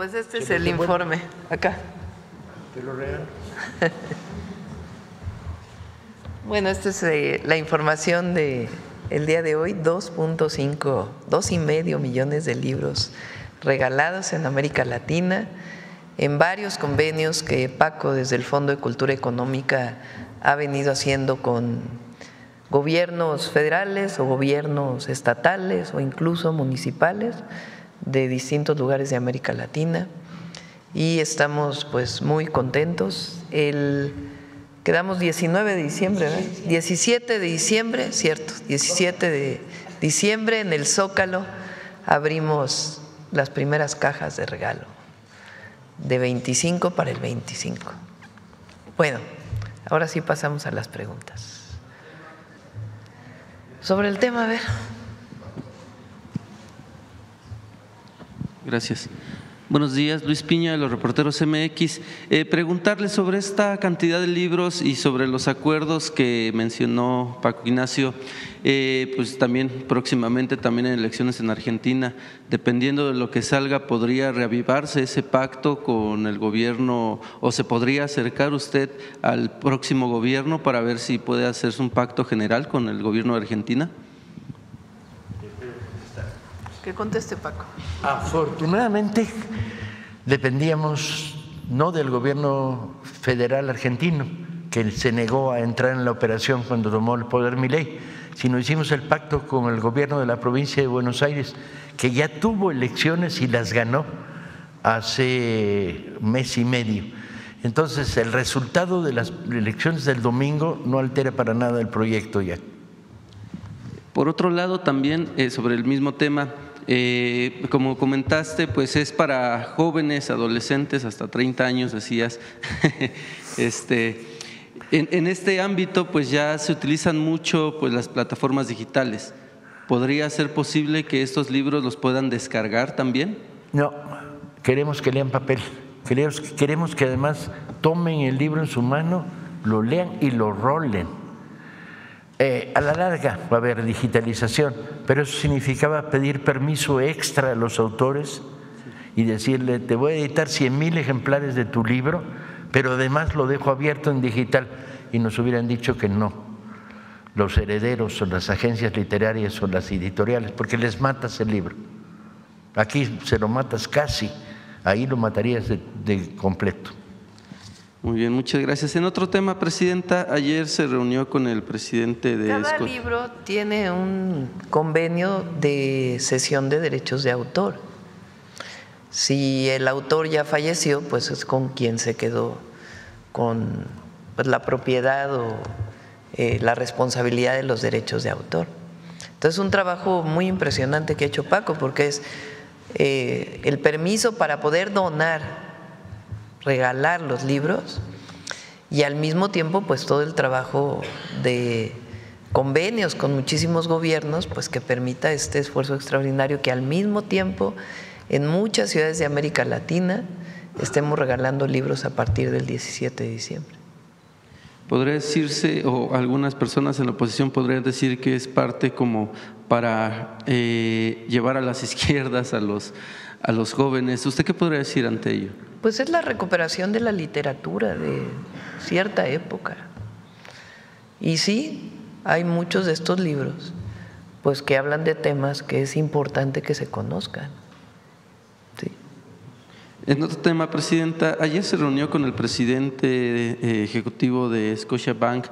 pues este es el informe. Acá. Te lo regalo. Bueno, esta es la información de el día de hoy. 2.5 millones de libros regalados en América Latina, en varios convenios que Paco desde el Fondo de Cultura Económica ha venido haciendo con gobiernos federales o gobiernos estatales o incluso municipales de distintos lugares de América Latina, y estamos pues muy contentos. Quedamos 19 de diciembre, ¿verdad? 17 de diciembre, cierto, 17 de diciembre en el Zócalo abrimos las primeras cajas de regalo de 25 para el 25. Bueno, ahora sí pasamos a las preguntas. Sobre el tema, a ver. Gracias. Buenos días, Luis Piña de los Reporteros MX. Preguntarle sobre esta cantidad de libros y sobre los acuerdos que mencionó Paco Ignacio, pues también próximamente también en elecciones en Argentina, dependiendo de lo que salga, ¿podría reavivarse ese pacto con el gobierno o se podría acercar usted al próximo gobierno para ver si puede hacerse un pacto general con el gobierno de Argentina? Que conteste Paco. Afortunadamente dependíamos no del gobierno federal argentino, que se negó a entrar en la operación cuando tomó el poder Milei, sino hicimos el pacto con el gobierno de la provincia de Buenos Aires, que ya tuvo elecciones y las ganó hace mes y medio. Entonces el resultado de las elecciones del domingo no altera para nada el proyecto ya. Por otro lado, también sobre el mismo tema, como comentaste, pues es para jóvenes, adolescentes, hasta 30 años, decías. En este ámbito, pues ya se utilizan mucho pues las plataformas digitales. ¿Podría ser posible que estos libros los puedan descargar también? No, queremos que lean papel. Queremos que además tomen el libro en su mano, lo lean y lo rolen. A la larga va a haber digitalización, pero eso significaba pedir permiso extra a los autores y decirle: te voy a editar 100,000 ejemplares de tu libro, pero además lo dejo abierto en digital. Y nos hubieran dicho que no, los herederos o las agencias literarias o las editoriales, porque les matas el libro. Aquí se lo matas casi, ahí lo matarías de completo. Muy bien, muchas gracias. En otro tema, Presidenta, ayer se reunió con el presidente de… Cada libro tiene un convenio de cesión de derechos de autor. Si el autor ya falleció, pues es con quien se quedó con pues, la propiedad o la responsabilidad de los derechos de autor. Entonces, un trabajo muy impresionante que ha hecho Paco, porque es el permiso para poder donar, regalar los libros, y al mismo tiempo pues todo el trabajo de convenios con muchísimos gobiernos pues que permita este esfuerzo extraordinario, que al mismo tiempo en muchas ciudades de América Latina estemos regalando libros a partir del 17 de diciembre. ¿Podría decirse, o algunas personas en la oposición podrían decir que es parte como para llevar a las izquierdas a los jóvenes? ¿Usted qué podría decir ante ello? Pues es la recuperación de la literatura de cierta época. Y sí, hay muchos de estos libros pues que hablan de temas que es importante que se conozcan. Sí. En otro tema, Presidenta, ayer se reunió con el presidente ejecutivo de Scotiabank.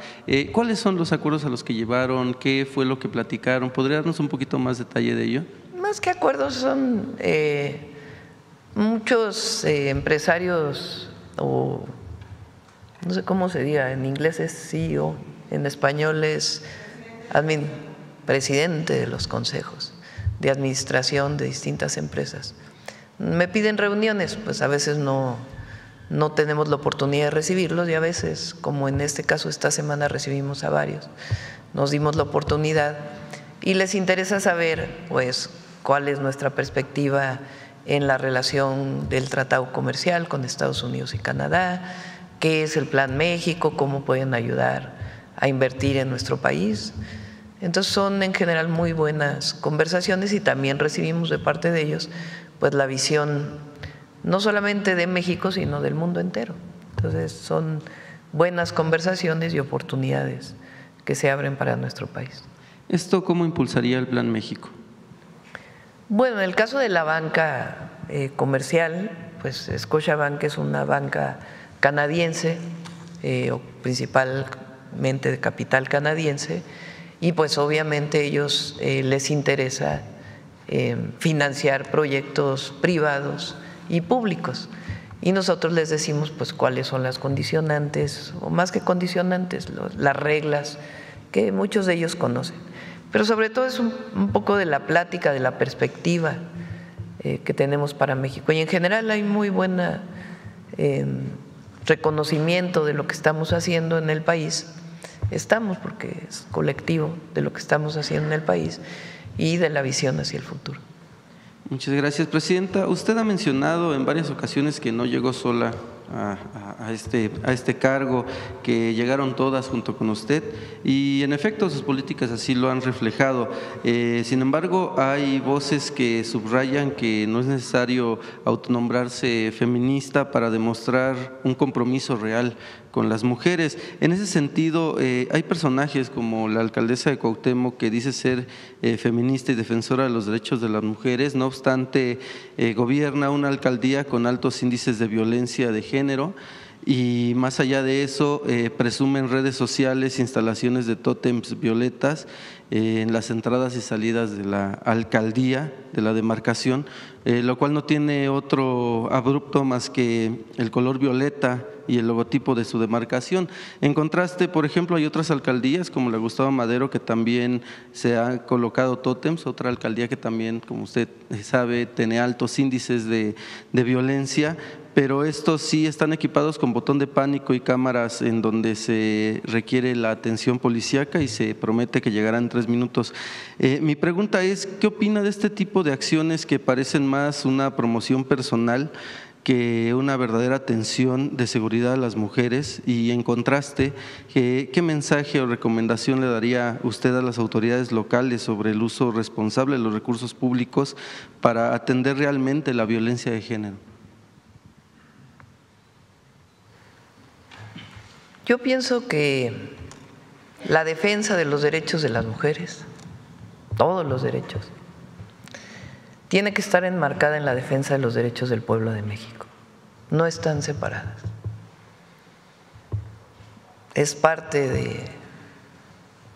¿Cuáles son los acuerdos a los que llevaron? ¿Qué fue lo que platicaron? ¿Podría darnos un poquito más detalle de ello? Más que acuerdos son muchos empresarios, o no sé cómo se diga, en inglés es CEO, en español es presidente de los consejos de administración de distintas empresas. Me piden reuniones, pues a veces no tenemos la oportunidad de recibirlos, y a veces, como en este caso esta semana recibimos a varios, nos dimos la oportunidad y les interesa saber pues cuál es nuestra perspectiva en la relación del tratado comercial con Estados Unidos y Canadá, qué es el Plan México, cómo pueden ayudar a invertir en nuestro país. Entonces son en general muy buenas conversaciones, y también recibimos de parte de ellos pues la visión no solamente de México, sino del mundo entero. Entonces son buenas conversaciones y oportunidades que se abren para nuestro país. ¿Esto cómo impulsaría el Plan México? Bueno, en el caso de la banca comercial, pues Scotiabank es una banca canadiense, o principalmente de capital canadiense, y pues obviamente ellos les interesa financiar proyectos privados y públicos. Y nosotros les decimos pues cuáles son las condicionantes, o más que condicionantes, las reglas que muchos de ellos conocen. Pero sobre todo es un poco de la plática, de la perspectiva que tenemos para México. Y en general hay muy buena reconocimiento de lo que estamos haciendo en el país. Estamos, porque es colectivo, de lo que estamos haciendo en el país y de la visión hacia el futuro. Muchas gracias, Presidenta. Usted ha mencionado en varias ocasiones que no llegó sola a este cargo, que llegaron todas junto con usted, y en efecto sus políticas así lo han reflejado. Sin embargo, hay voces que subrayan que no es necesario autonombrarse feminista para demostrar un compromiso real con las mujeres. En ese sentido, hay personajes como la alcaldesa de Cuauhtémoc, que dice ser feminista y defensora de los derechos de las mujeres, no obstante gobierna una alcaldía con altos índices de violencia de género, y más allá de eso presume en redes sociales instalaciones de tótems violetas en las entradas y salidas de la alcaldía, de la demarcación, lo cual no tiene otro abrupto más que el color violeta y el logotipo de su demarcación. En contraste, por ejemplo, hay otras alcaldías como la Gustavo Madero, que también se han colocado tótems, otra alcaldía que también, como usted sabe, tiene altos índices de violencia, pero estos sí están equipados con botón de pánico y cámaras en donde se requiere la atención policíaca y se promete que llegarán en 3 minutos. Mi pregunta es, ¿qué opina de este tipo de acciones que parecen más una promoción personal que una verdadera atención de seguridad a las mujeres? Y en contraste, ¿qué mensaje o recomendación le daría usted a las autoridades locales sobre el uso responsable de los recursos públicos para atender realmente la violencia de género? Yo pienso que la defensa de los derechos de las mujeres, todos los derechos, tiene que estar enmarcada en la defensa de los derechos del pueblo de México. No están separadas. Es parte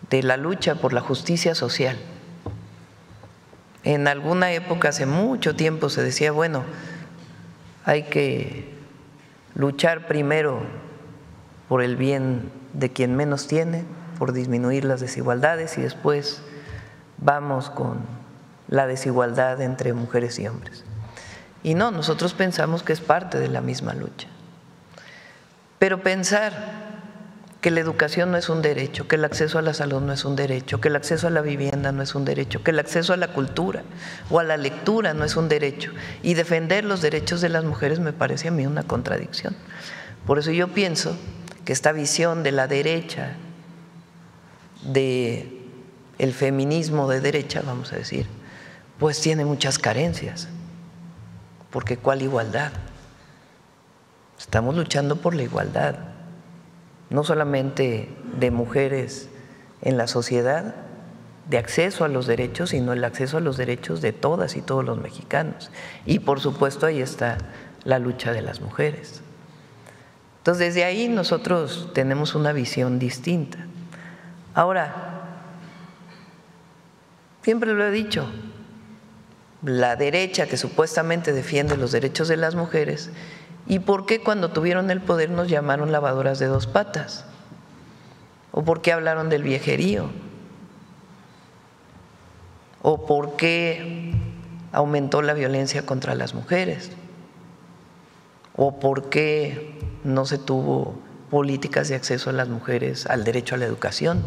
de la lucha por la justicia social. En alguna época, hace mucho tiempo, se decía, bueno, hay que luchar primero por el bien de quien menos tiene, por disminuir las desigualdades, y después vamos con la desigualdad entre mujeres y hombres. Y no, nosotros pensamos que es parte de la misma lucha. Pero pensar que la educación no es un derecho, que el acceso a la salud no es un derecho, que el acceso a la vivienda no es un derecho, que el acceso a la cultura o a la lectura no es un derecho, y defender los derechos de las mujeres me parece a mí una contradicción. Por eso yo pienso que esta visión de la derecha, del feminismo de derecha, vamos a decir, pues tiene muchas carencias, porque ¿cuál igualdad? Estamos luchando por la igualdad, no solamente de mujeres en la sociedad, de acceso a los derechos, sino el acceso a los derechos de todas y todos los mexicanos. Y por supuesto ahí está la lucha de las mujeres. Entonces desde ahí nosotros tenemos una visión distinta. Ahora, siempre lo he dicho, la derecha que supuestamente defiende los derechos de las mujeres, ¿y por qué cuando tuvieron el poder nos llamaron lavadoras de 2 patas? ¿O por qué hablaron del viejerío? ¿O por qué aumentó la violencia contra las mujeres? ¿O por qué no se tuvo políticas de acceso a las mujeres al derecho a la educación?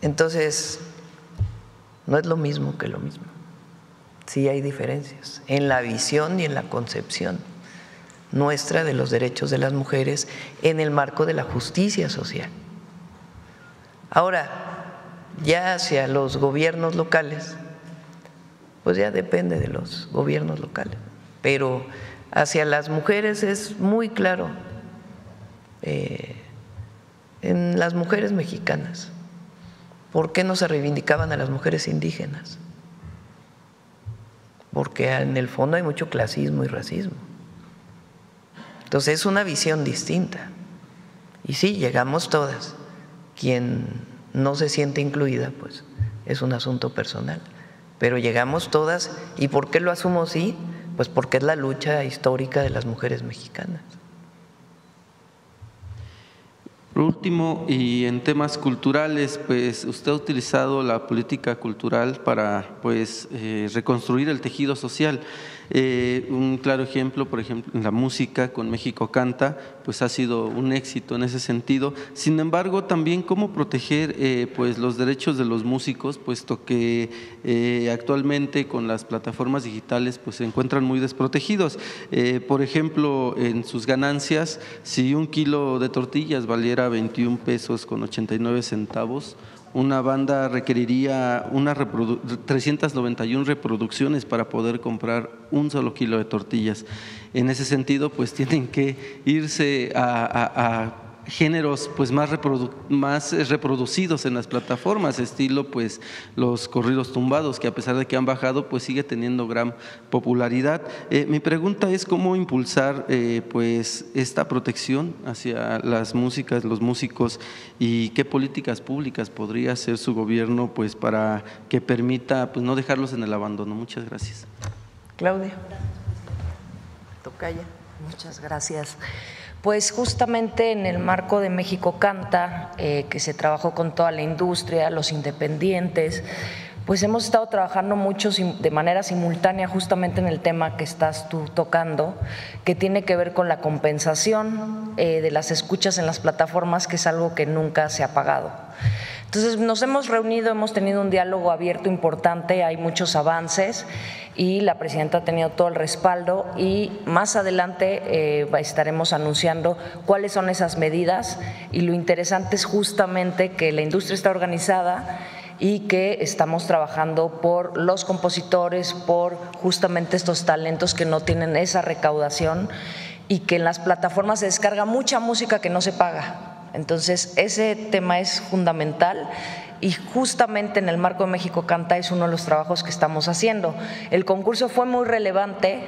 Entonces, no es lo mismo que lo mismo. Sí hay diferencias en la visión y en la concepción nuestra de los derechos de las mujeres en el marco de la justicia social. Ahora, ya hacia los gobiernos locales, pues ya depende de los gobiernos locales. pero hacia las mujeres es muy claro, en las mujeres mexicanas. ¿Por qué no se reivindicaban a las mujeres indígenas? Porque en el fondo hay mucho clasismo y racismo. Entonces es una visión distinta. Y sí, llegamos todas. Quien no se siente incluida, pues es un asunto personal. Pero llegamos todas. ¿Y por qué lo asumo así? Pues porque es la lucha histórica de las mujeres mexicanas. Por último, y en temas culturales, pues usted ha utilizado la política cultural para reconstruir el tejido social. Un claro ejemplo, por ejemplo, en la música con México Canta, pues ha sido un éxito en ese sentido. Sin embargo, también cómo proteger pues los derechos de los músicos, puesto que actualmente con las plataformas digitales pues se encuentran muy desprotegidos. Por ejemplo, en sus ganancias, si 1 kilo de tortillas valiera 21 pesos con 89 centavos, una banda requeriría 391 reproducciones para poder comprar 1 solo kilo de tortillas. En ese sentido, pues tienen que irse a géneros pues más reproducidos en las plataformas, estilo pues los corridos tumbados, que a pesar de que han bajado, pues sigue teniendo gran popularidad. Mi pregunta es cómo impulsar pues esta protección hacia las músicas, los músicos, y qué políticas públicas podría hacer su gobierno pues para que permita pues no dejarlos en el abandono. Muchas gracias. Claudia. Tocaya. Muchas gracias. Pues justamente en el marco de México Canta, que se trabajó con toda la industria, los independientes, pues hemos estado trabajando mucho de manera simultánea justamente en el tema que estás tú tocando, que tiene que ver con la compensación de las escuchas en las plataformas, que es algo que nunca se ha pagado. Entonces nos hemos reunido, hemos tenido un diálogo abierto importante, hay muchos avances y la presidenta ha tenido todo el respaldo, y más adelante estaremos anunciando cuáles son esas medidas, y lo interesante es justamente que la industria está organizada y que estamos trabajando por los compositores, por justamente estos talentos que no tienen esa recaudación, y que en las plataformas se descarga mucha música que no se paga. Entonces, ese tema es fundamental, y justamente en el marco de México Canta es uno de los trabajos que estamos haciendo. El concurso fue muy relevante,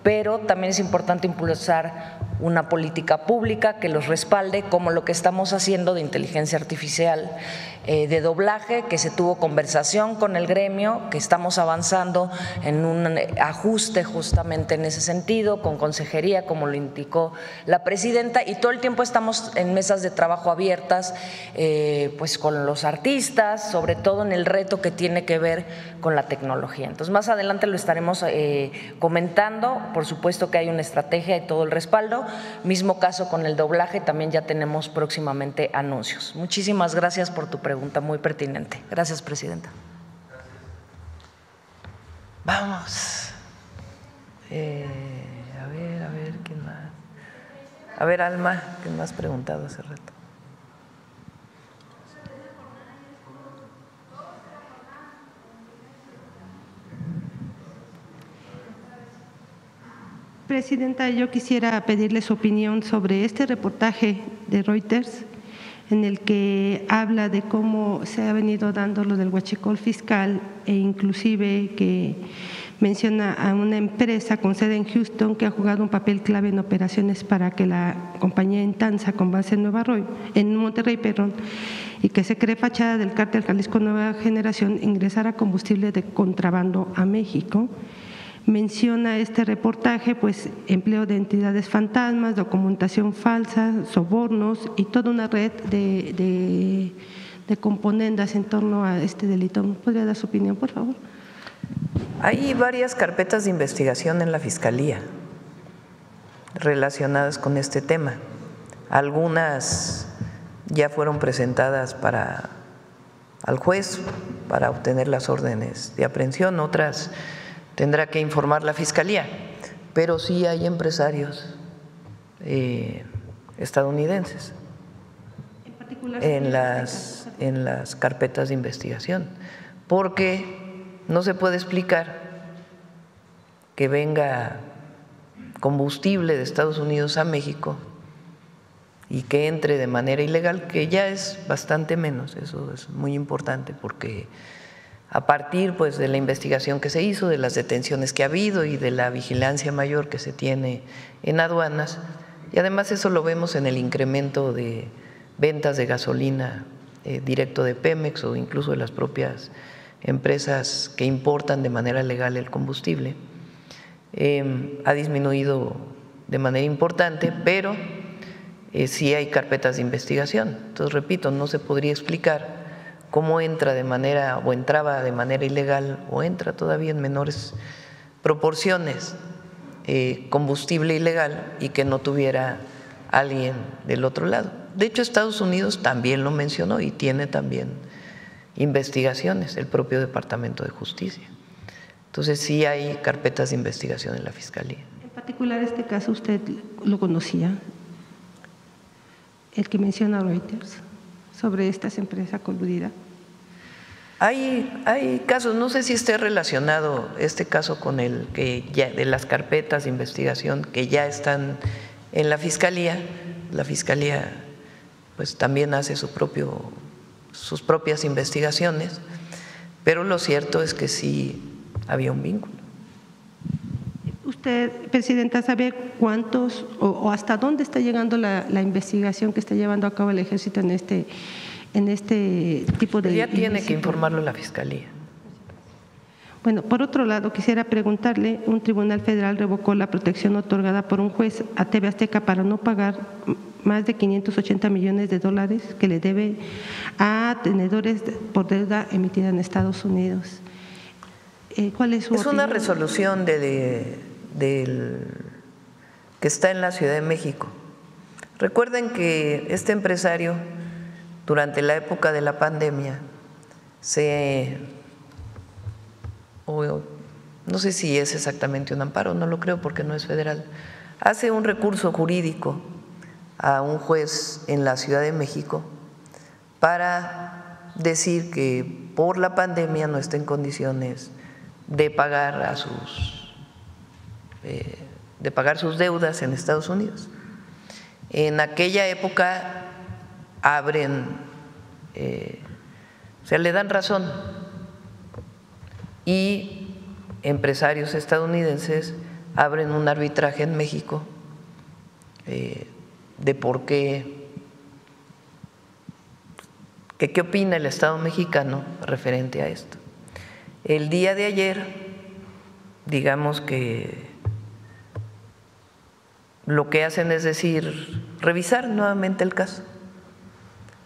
pero también es importante impulsar una política pública que los respalde, como lo que estamos haciendo de inteligencia artificial, de doblaje, que se tuvo conversación con el gremio, que estamos avanzando en un ajuste justamente en ese sentido, con consejería, como lo indicó la presidenta, y todo el tiempo estamos en mesas de trabajo abiertas pues con los artistas, sobre todo en el reto que tiene que ver con la tecnología. Entonces, más adelante lo estaremos comentando. Por supuesto que hay una estrategia y todo el respaldo. Mismo caso con el doblaje, también ya tenemos próximamente anuncios. Muchísimas gracias por tu pregunta, muy pertinente. Gracias, presidenta. Vamos. A ver, ¿quién más? A ver, Alma, ¿quién más preguntado hace rato? Presidenta, yo quisiera pedirle su opinión sobre este reportaje de Reuters, en el que habla de cómo se ha venido dando lo del huachicol fiscal, e inclusive que menciona a una empresa con sede en Houston que ha jugado un papel clave en operaciones para que la compañía Intansa, con base en Monterrey, y que se cree fachada del cártel Jalisco Nueva Generación, ingresara combustible de contrabando a México. Menciona este reportaje pues empleo de entidades fantasmas, documentación falsa, sobornos y toda una red de componendas en torno a este delito. ¿Podría dar su opinión, por favor? Hay varias carpetas de investigación en la Fiscalía relacionadas con este tema. Algunas ya fueron presentadas al juez para obtener las órdenes de aprehensión, otras tendrá que informar la Fiscalía, pero sí hay empresarios estadounidenses en las carpetas de investigación, porque no se puede explicar que venga combustible de Estados Unidos a México y que entre de manera ilegal, que ya es bastante menos, eso es muy importante porque a partir pues de la investigación que se hizo, de las detenciones que ha habido y de la vigilancia mayor que se tiene en aduanas, y además eso lo vemos en el incremento de ventas de gasolina directo de Pemex o incluso de las propias empresas que importan de manera legal el combustible, ha disminuido de manera importante, pero sí hay carpetas de investigación. Entonces, repito, no se podría explicar cómo entra de manera o entraba de manera ilegal o entra todavía en menores proporciones combustible ilegal y que no tuviera alguien del otro lado. De hecho, Estados Unidos también lo mencionó y tiene también investigaciones, el propio Departamento de Justicia. Entonces sí hay carpetas de investigación en la Fiscalía. En particular este caso, ¿usted lo conocía? El que menciona Reuters, sobre estas empresas coludidas. Hay casos, no sé si esté relacionado este caso con el que ya de las carpetas de investigación que ya están en la Fiscalía. La Fiscalía pues también hace sus propias investigaciones, pero lo cierto es que sí había un vínculo. Usted, Presidenta, ¿sabe cuántos o hasta dónde está llegando la investigación que está llevando a cabo el Ejército en este tipo de… Ya tiene que informarlo la Fiscalía. Bueno, por otro lado, quisiera preguntarle, un tribunal federal revocó la protección otorgada por un juez a TV Azteca para no pagar más de 580 millones de dólares que le debe a tenedores por deuda emitida en Estados Unidos. ¿Cuál es su opinión? Es una resolución que está en la Ciudad de México. Recuerden que este empresario, durante la época de la pandemia, no sé si es exactamente un amparo, no lo creo porque no es federal, hace un recurso jurídico a un juez en la Ciudad de México para decir que por la pandemia no está en condiciones de pagar sus deudas en Estados Unidos. En aquella época le dan razón y empresarios estadounidenses abren un arbitraje en México de por qué opina el Estado mexicano referente a esto. El día de ayer, digamos que lo que hacen es revisar nuevamente el caso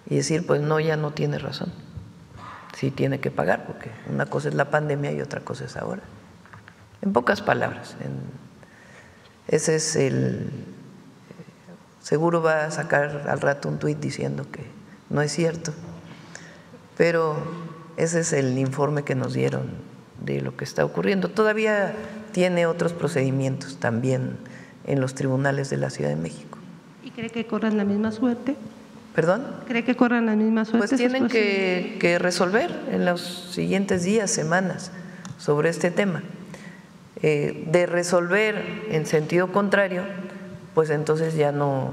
y decir, pues no, ya no tiene razón, sí tiene que pagar, porque una cosa es la pandemia y otra cosa es ahora. En pocas palabras, ese es seguro va a sacar al rato un tuit diciendo que no es cierto, pero ese es el informe que nos dieron de lo que está ocurriendo. Todavía tiene otros procedimientos también en los tribunales de la Ciudad de México. ¿Y cree que corran la misma suerte? ¿Perdón? ¿Cree que corran la misma suerte? Pues tienen que resolver en los siguientes días, semanas, sobre este tema. De resolver en sentido contrario, pues entonces ya no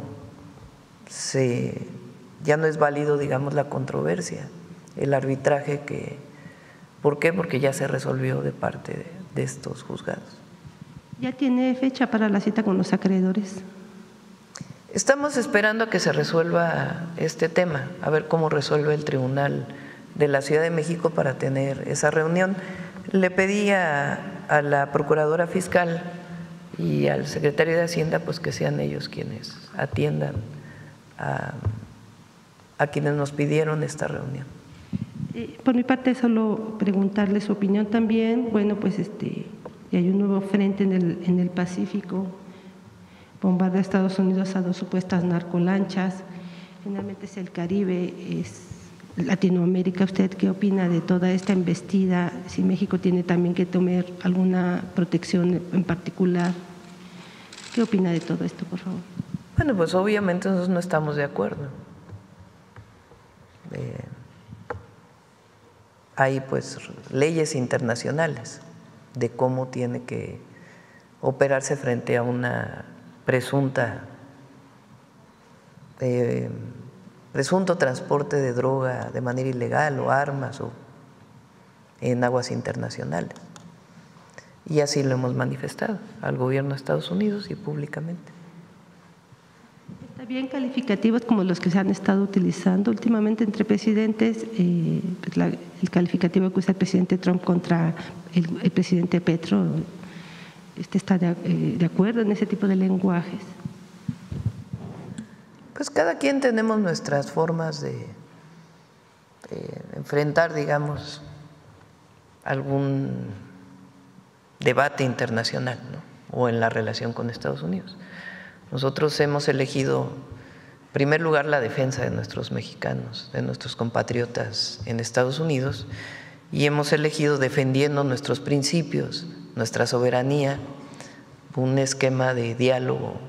es válido, digamos, la controversia, el arbitraje ¿por qué? Porque ya se resolvió de parte de estos juzgados. ¿Ya tiene fecha para la cita con los acreedores? Estamos esperando a que se resuelva este tema, a ver cómo resuelve el Tribunal de la Ciudad de México para tener esa reunión. Le pedí a la Procuradora Fiscal y al Secretario de Hacienda pues que sean ellos quienes atiendan a quienes nos pidieron esta reunión. Por mi parte, solo preguntarle su opinión también. Bueno, pues hay un nuevo frente en el Pacífico, bombardea a Estados Unidos a 2 supuestas narcolanchas. Finalmente es el Caribe, es Latinoamérica. ¿Usted qué opina de toda esta embestida? Si México tiene también que tomar alguna protección en particular. ¿Qué opina de todo esto, por favor? Bueno, pues obviamente nosotros no estamos de acuerdo. Hay pues leyes internacionales de cómo tiene que operarse frente a una presunto transporte de droga de manera ilegal o armas o en aguas internacionales. Y así lo hemos manifestado al gobierno de Estados Unidos y públicamente. Está bien calificativos como los que se han estado utilizando últimamente entre presidentes, el calificativo que usa el presidente Trump contra el presidente Petro, ¿está de acuerdo en ese tipo de lenguajes? Pues cada quien tenemos nuestras formas de enfrentar, digamos, algún debate internacional, ¿no? O en la relación con Estados Unidos. Nosotros hemos elegido, en primer lugar, la defensa de nuestros mexicanos, de nuestros compatriotas en Estados Unidos, y hemos elegido, defendiendo nuestros principios, nuestra soberanía, un esquema de diálogo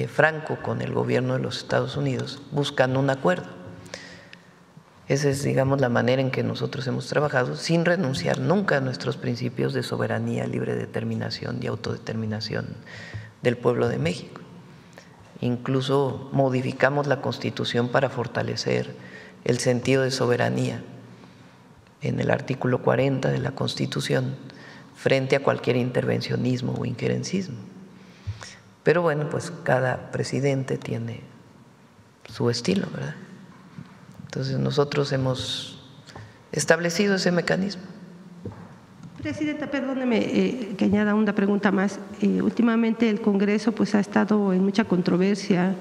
franco con el gobierno de los Estados Unidos, buscando un acuerdo. Esa es, digamos, la manera en que nosotros hemos trabajado, sin renunciar nunca a nuestros principios de soberanía, libre determinación y autodeterminación del pueblo de México. Incluso modificamos la Constitución para fortalecer el sentido de soberanía en el artículo 40 de la Constitución frente a cualquier intervencionismo o injerencismo. Pero bueno, pues cada presidente tiene su estilo, ¿verdad? Entonces nosotros hemos establecido ese mecanismo. Presidenta, perdóneme que añada una pregunta más. Últimamente el Congreso pues ha estado en mucha controversia,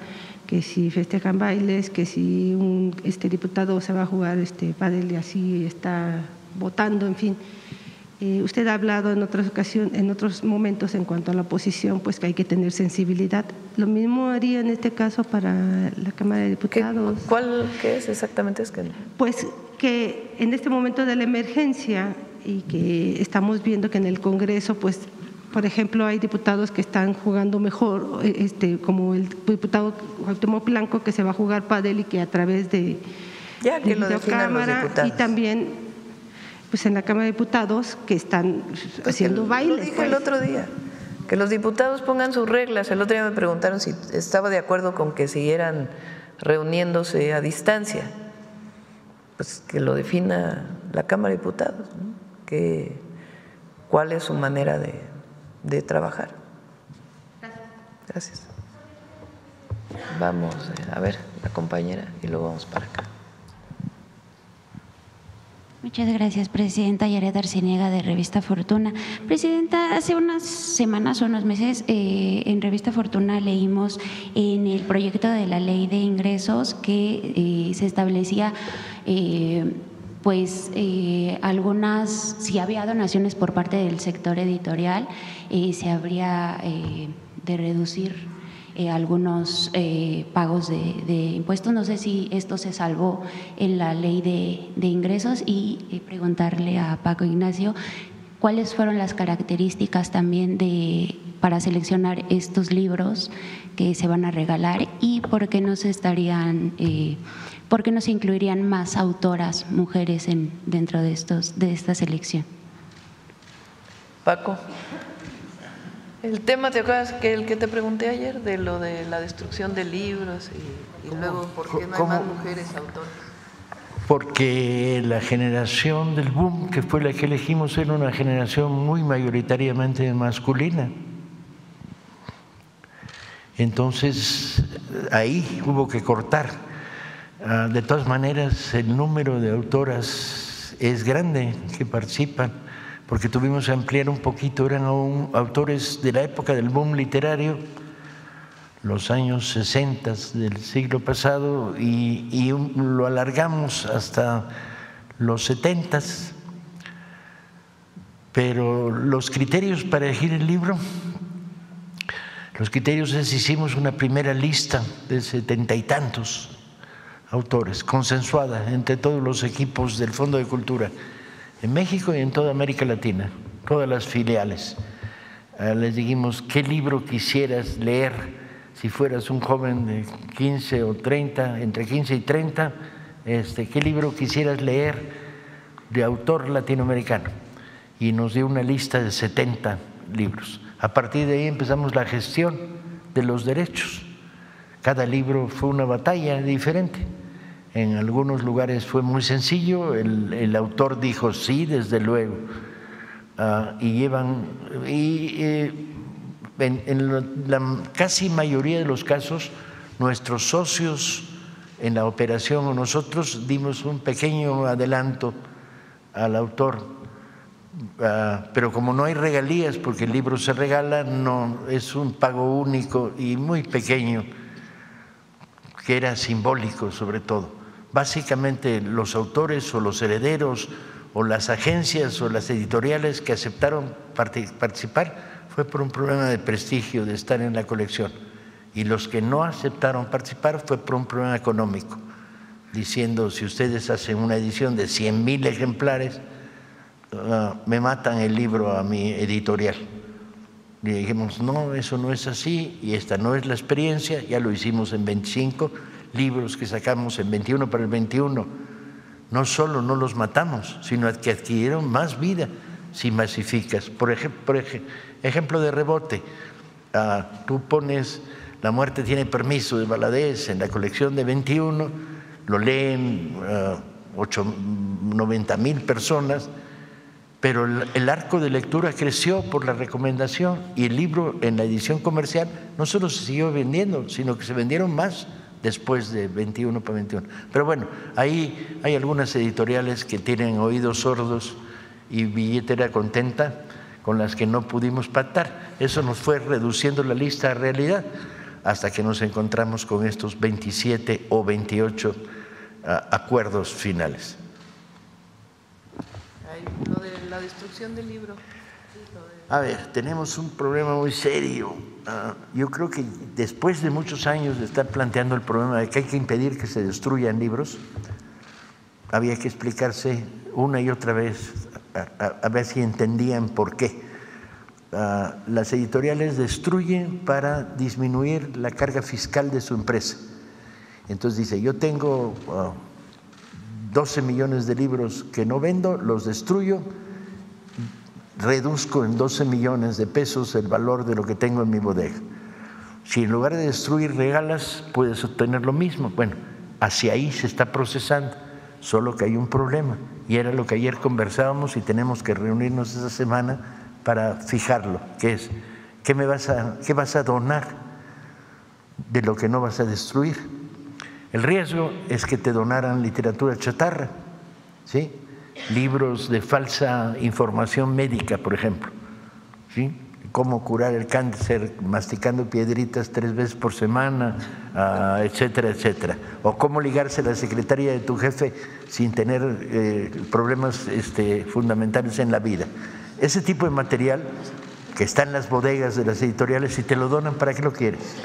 que si festejan bailes, que si un diputado se va a jugar pádel y así está votando, en fin. Usted ha hablado en otras ocasiones, en otros momentos en cuanto a la oposición, pues que hay que tener sensibilidad. ¿Lo mismo haría en este caso para la Cámara de Diputados? ¿Qué es exactamente? Pues que en este momento de la emergencia y que estamos viendo que en el Congreso, pues, por ejemplo, hay diputados que están jugando mejor, como el diputado Cuauhtémoc Blanco, que se va a jugar pádel y que a través de que lo definan los diputados. Y también pues en la Cámara de Diputados que están haciendo bailes. Lo dije el otro día, que los diputados pongan sus reglas. El otro día me preguntaron si estaba de acuerdo con que siguieran reuniéndose a distancia. Pues que lo defina la Cámara de Diputados, ¿no? ¿Cuál es su manera de trabajar? Gracias. Vamos a ver, la compañera, y luego vamos para acá. Muchas gracias, Presidenta. Yaret Arciniega, de Revista Fortuna. Presidenta, hace unas semanas o unos meses en Revista Fortuna leímos en el proyecto de la Ley de Ingresos que se establecía algunas, si había donaciones por parte del sector editorial, se habría de reducir algunos pagos de impuestos. No sé si esto se salvó en la ley de ingresos, y preguntarle a Paco Ignacio cuáles fueron las características también para seleccionar estos libros que se van a regalar, y por qué no se incluirían más autoras mujeres dentro de esta selección. Paco. El tema, ¿te acuerdas que el que te pregunté ayer de lo de la destrucción de libros y luego por qué no hay más mujeres autoras? Porque la generación del boom, que fue la que elegimos, era una generación muy mayoritariamente masculina. Entonces ahí hubo que cortar. De todas maneras, el número de autoras es grande que participan, porque tuvimos que ampliar un poquito. Eran autores de la época del boom literario, los años 60 del siglo pasado, y lo alargamos hasta los 70. Pero los criterios para elegir el libro, los criterios es: hicimos una primera lista de 70 y tantos autores, consensuada entre todos los equipos del Fondo de Cultura en México y en toda América Latina, todas las filiales. Les dijimos: ¿qué libro quisieras leer si fueras un joven de 15 o 30, entre 15 y 30? ¿Qué libro quisieras leer de autor latinoamericano? Y nos dio una lista de 70 libros. A partir de ahí empezamos la gestión de los derechos. Cada libro fue una batalla diferente. En algunos lugares fue muy sencillo, el autor dijo sí, desde luego, en la casi mayoría de los casos nuestros socios en la operación o nosotros dimos un pequeño adelanto al autor, pero como no hay regalías porque el libro se regala, no es un pago único y muy pequeño, que era simbólico sobre todo. Básicamente los autores o los herederos o las agencias o las editoriales que aceptaron participar fue por un problema de prestigio, de estar en la colección, y los que no aceptaron participar fue por un problema económico, diciendo si ustedes hacen una edición de 100,000 ejemplares, me matan el libro a mi editorial. Y dijimos, no, eso no es así y esta no es la experiencia, ya lo hicimos en 25 libros que sacamos en 21 para el 21. No solo no los matamos, sino que adquirieron más vida si masificas. Por ejemplo de rebote, tú pones La muerte tiene permiso de Valadez en la colección de 21, lo leen 90,000 personas, pero el arco de lectura creció por la recomendación y el libro en la edición comercial no solo se siguió vendiendo, sino que se vendieron más después de 21 para 21. Pero bueno, ahí hay algunas editoriales que tienen oídos sordos y billetera contenta con las que no pudimos pactar. Eso nos fue reduciendo la lista a realidad hasta que nos encontramos con estos 27 o 28 acuerdos finales. Lo de la destrucción del libro. A ver, tenemos un problema muy serio. Yo creo que después de muchos años de estar planteando el problema de que hay que impedir que se destruyan libros, había que explicarse una y otra vez, a ver si entendían por qué. Las editoriales destruyen para disminuir la carga fiscal de su empresa. Entonces dice, yo tengo 12 millones de libros que no vendo, los destruyo, reduzco en 12 millones de pesos el valor de lo que tengo en mi bodega. Si en lugar de destruir regalas, puedes obtener lo mismo. Bueno, hacia ahí se está procesando, solo que hay un problema, y era lo que ayer conversábamos y tenemos que reunirnos esa semana para fijarlo, que es, ¿qué vas a donar de lo que no vas a destruir? El riesgo es que te donaran literatura chatarra, ¿sí? Libros de falsa información médica, por ejemplo, ¿sí? Cómo curar el cáncer masticando piedritas 3 veces por semana, etcétera, etcétera. O cómo ligarse a la secretaria de tu jefe sin tener problemas fundamentales en la vida. Ese tipo de material que está en las bodegas de las editoriales, si te lo donan, ¿para qué lo quieres?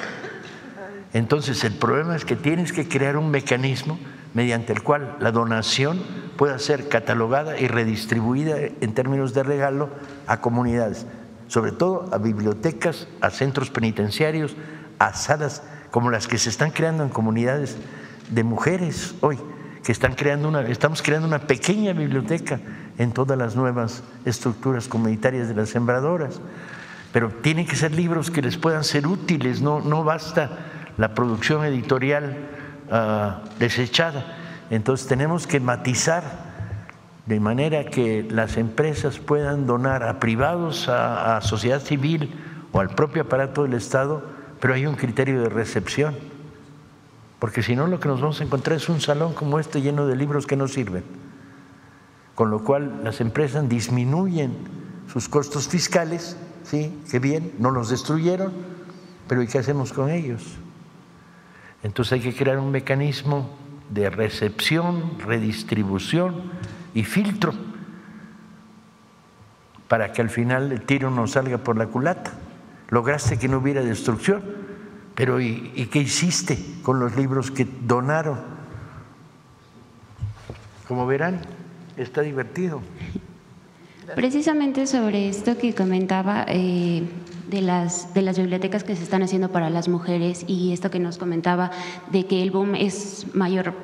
Entonces el problema es que tienes que crear un mecanismo mediante el cual la donación pueda ser catalogada y redistribuida en términos de regalo a comunidades, sobre todo a bibliotecas, a centros penitenciarios, a salas como las que se están creando en comunidades de mujeres hoy, que estamos creando una pequeña biblioteca en todas las nuevas estructuras comunitarias de las sembradoras, pero tienen que ser libros que les puedan ser útiles, no basta la producción editorial desechada. Entonces tenemos que matizar de manera que las empresas puedan donar a privados, a sociedad civil o al propio aparato del Estado, pero hay un criterio de recepción, porque si no lo que nos vamos a encontrar es un salón como este lleno de libros que no sirven, con lo cual las empresas disminuyen sus costos fiscales, sí, qué bien, no los destruyeron, pero ¿y qué hacemos con ellos? Entonces hay que crear un mecanismo de recepción, redistribución y filtro para que al final el tiro no salga por la culata. Lograste que no hubiera destrucción, pero ¿y qué hiciste con los libros que donaron? Como verán, está divertido. Precisamente sobre esto que comentaba de las bibliotecas que se están haciendo para las mujeres y esto que nos comentaba de que el boom es mayor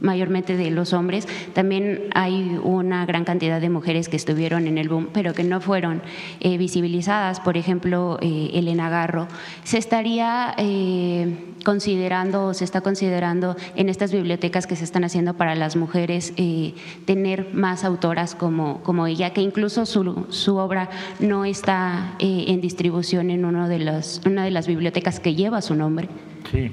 mayormente de los hombres. También hay una gran cantidad de mujeres que estuvieron en el boom, pero que no fueron visibilizadas. Por ejemplo, Elena Garro. Se estaría considerando, o se está considerando en estas bibliotecas que se están haciendo para las mujeres, tener más autoras como ella, que incluso su obra no está en distribución en una de las bibliotecas que lleva su nombre. Sí.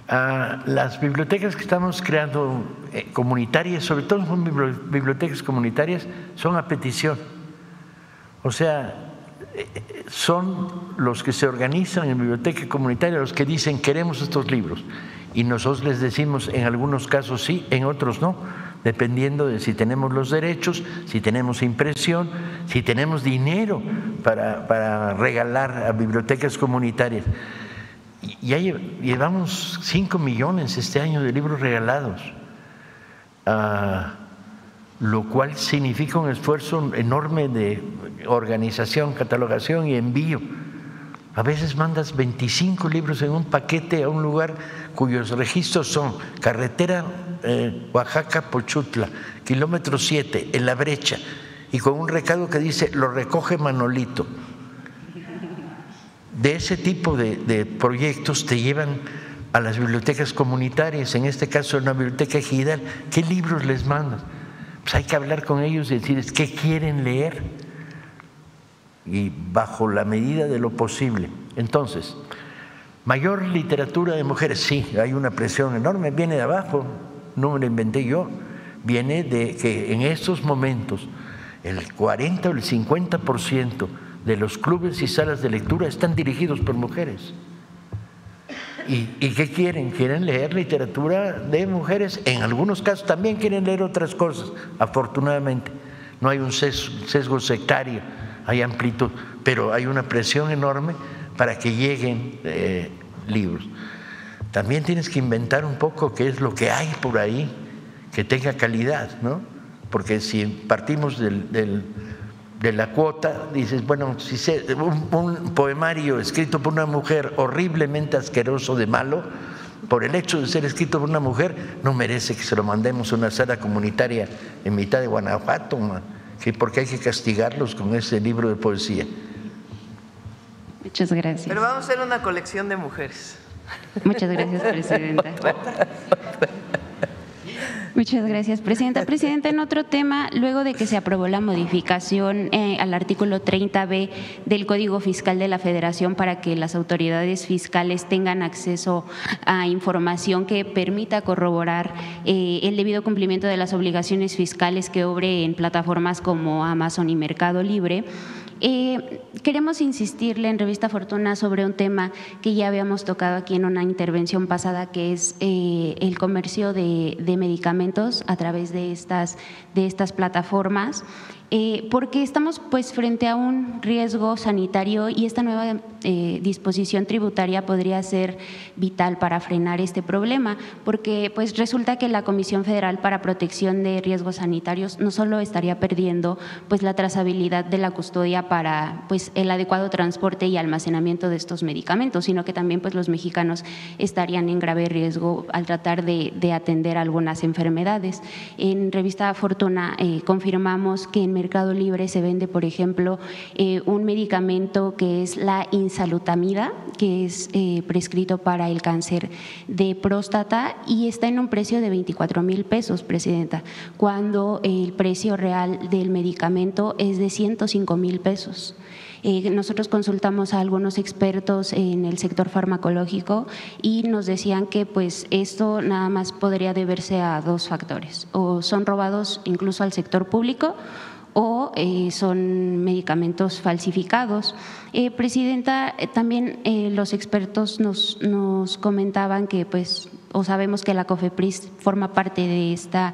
Las bibliotecas que estamos creando comunitarias, sobre todo son bibliotecas comunitarias, son a petición. O sea, son los que se organizan en biblioteca comunitaria los que dicen queremos estos libros, y nosotros les decimos en algunos casos sí, en otros no, dependiendo de si tenemos los derechos, si tenemos impresión, si tenemos dinero para regalar a bibliotecas comunitarias. Ya llevamos 5 millones este año de libros regalados, lo cual significa un esfuerzo enorme de organización, catalogación y envío. A veces mandas 25 libros en un paquete a un lugar cuyos registros son carretera Oaxaca-Pochutla, kilómetro 7, en La Brecha, y con un recado que dice lo recoge Manolito. De ese tipo de proyectos te llevan a las bibliotecas comunitarias, en este caso en la biblioteca ejidal. ¿Qué libros les mandas? Pues hay que hablar con ellos y decirles qué quieren leer, y bajo la medida de lo posible. Entonces, mayor literatura de mujeres, sí, hay una presión enorme, viene de abajo, no me lo inventé yo, viene de que en estos momentos el 40 o el 50% de los clubes y salas de lectura están dirigidos por mujeres. ¿Y qué quieren? Quieren leer literatura de mujeres, en algunos casos también quieren leer otras cosas, afortunadamente. No hay un sesgo sectario, hay amplitud, pero hay una presión enorme para que lleguen libros. También tienes que inventar un poco qué es lo que hay por ahí que tenga calidad, ¿no? Porque si partimos de la cuota, dices, bueno, si un poemario escrito por una mujer horriblemente asqueroso de malo, por el hecho de ser escrito por una mujer, no merece que se lo mandemos a una sala comunitaria en mitad de Guanajuato, porque hay que castigarlos con ese libro de poesía. Muchas gracias. Pero vamos a hacer una colección de mujeres. Muchas gracias, presidenta. Muchas gracias, presidenta. Presidenta, en otro tema, luego de que se aprobó la modificación al artículo 30B del Código Fiscal de la Federación para que las autoridades fiscales tengan acceso a información que permita corroborar el debido cumplimiento de las obligaciones fiscales que obre en plataformas como Amazon y Mercado Libre, queremos insistirle en Revista Fortuna sobre un tema que ya habíamos tocado aquí en una intervención pasada, que es el comercio de medicamentos a través de estas plataformas. Porque estamos pues frente a un riesgo sanitario y esta nueva disposición tributaria podría ser vital para frenar este problema, porque pues resulta que la Comisión Federal para Protección de Riesgos Sanitarios no solo estaría perdiendo pues la trazabilidad de la custodia para pues el adecuado transporte y almacenamiento de estos medicamentos, sino que también pues los mexicanos estarían en grave riesgo al tratar de atender algunas enfermedades. En Revista Fortuna confirmamos que en Mercado Libre se vende, por ejemplo, un medicamento que es la insalutamida, que es prescrito para el cáncer de próstata y está en un precio de 24,000 pesos, presidenta, cuando el precio real del medicamento es de 105,000 pesos. Nosotros consultamos a algunos expertos en el sector farmacológico y nos decían que pues esto nada más podría deberse a dos factores: o son robados incluso al sector público o son medicamentos falsificados. Presidenta, también los expertos nos comentaban que pues, o sabemos que la COFEPRIS forma parte de este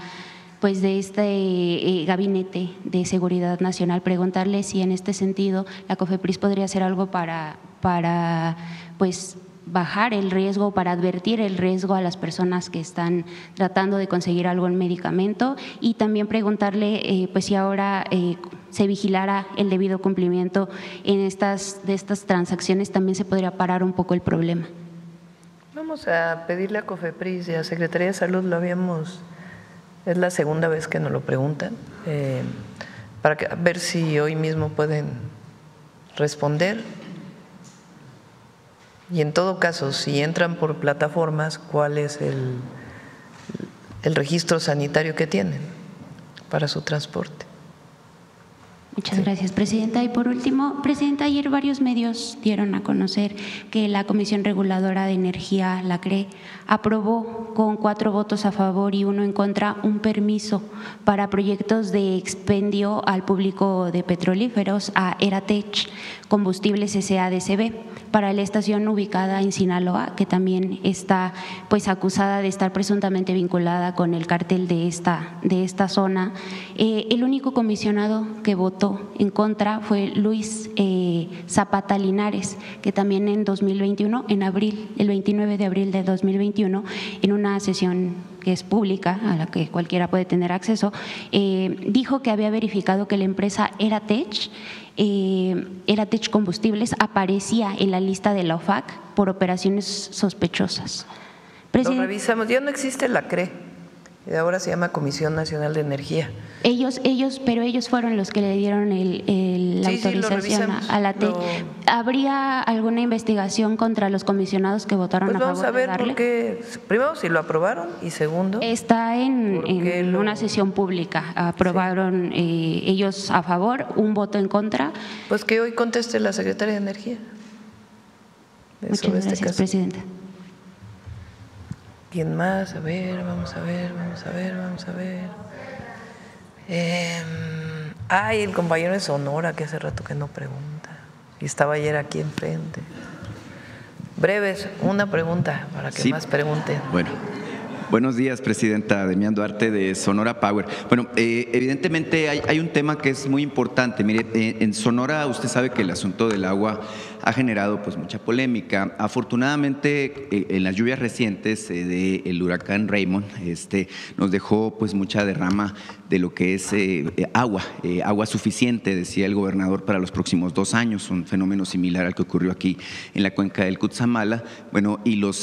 Gabinete de Seguridad Nacional. Preguntarle si en este sentido la COFEPRIS podría hacer algo para pues bajar el riesgo, para advertir el riesgo a las personas que están tratando de conseguir algún medicamento, y también preguntarle pues si ahora se vigilara el debido cumplimiento de estas transacciones, también se podría parar un poco el problema. No, Vamos a pedirle a COFEPRIS y a Secretaría de Salud, es la segunda vez que nos lo preguntan, para ver si hoy mismo pueden responder. Y en todo caso, si entran por plataformas, ¿cuál es el registro sanitario que tienen para su transporte? Muchas gracias, Presidenta. Y por último, Presidenta, ayer varios medios dieron a conocer que la Comisión Reguladora de Energía, la CRE, aprobó con 4 votos a favor y 1 en contra un permiso para proyectos de expendio al público de petrolíferos a Eratech Combustibles SADCB para la estación ubicada en Sinaloa, que también está pues acusada de estar presuntamente vinculada con el cártel de esta zona. El único comisionado que votó en contra fue Luis Zapata Linares, que también en 2021, en abril, el 29 de abril de 2021, en una sesión que es pública, a la que cualquiera puede tener acceso, dijo que había verificado que la empresa Eratech Combustibles aparecía en la lista de la OFAC por operaciones sospechosas. Lo revisamos, ya no existe la CRE, ahora se llama Comisión Nacional de Energía. Pero ellos fueron los que le dieron la autorización a la TEC. ¿Habría alguna investigación contra los comisionados que votaron a favor de darle? Vamos a ver por qué, primero si lo aprobaron y segundo… Está en una sesión pública, aprobaron ellos a favor, un voto en contra. Pues que hoy conteste la Secretaria de Energía. Muchas gracias, Presidenta. ¿Quién más? Vamos a ver. El compañero de Sonora, que hace rato que no pregunta, y estaba ayer aquí enfrente. Breves, una pregunta para que más pregunten. Bueno. Buenos días, Presidenta. Demián Duarte, de Sonora Power. Bueno, evidentemente hay un tema que es muy importante. Mire, en Sonora usted sabe que el asunto del agua ha generado pues mucha polémica. Afortunadamente, en las lluvias recientes del huracán Raymond nos dejó pues mucha derrama de lo que es agua suficiente, decía el gobernador, para los próximos 2 años, un fenómeno similar al que ocurrió aquí en la cuenca del Cutzamala. Bueno, y lo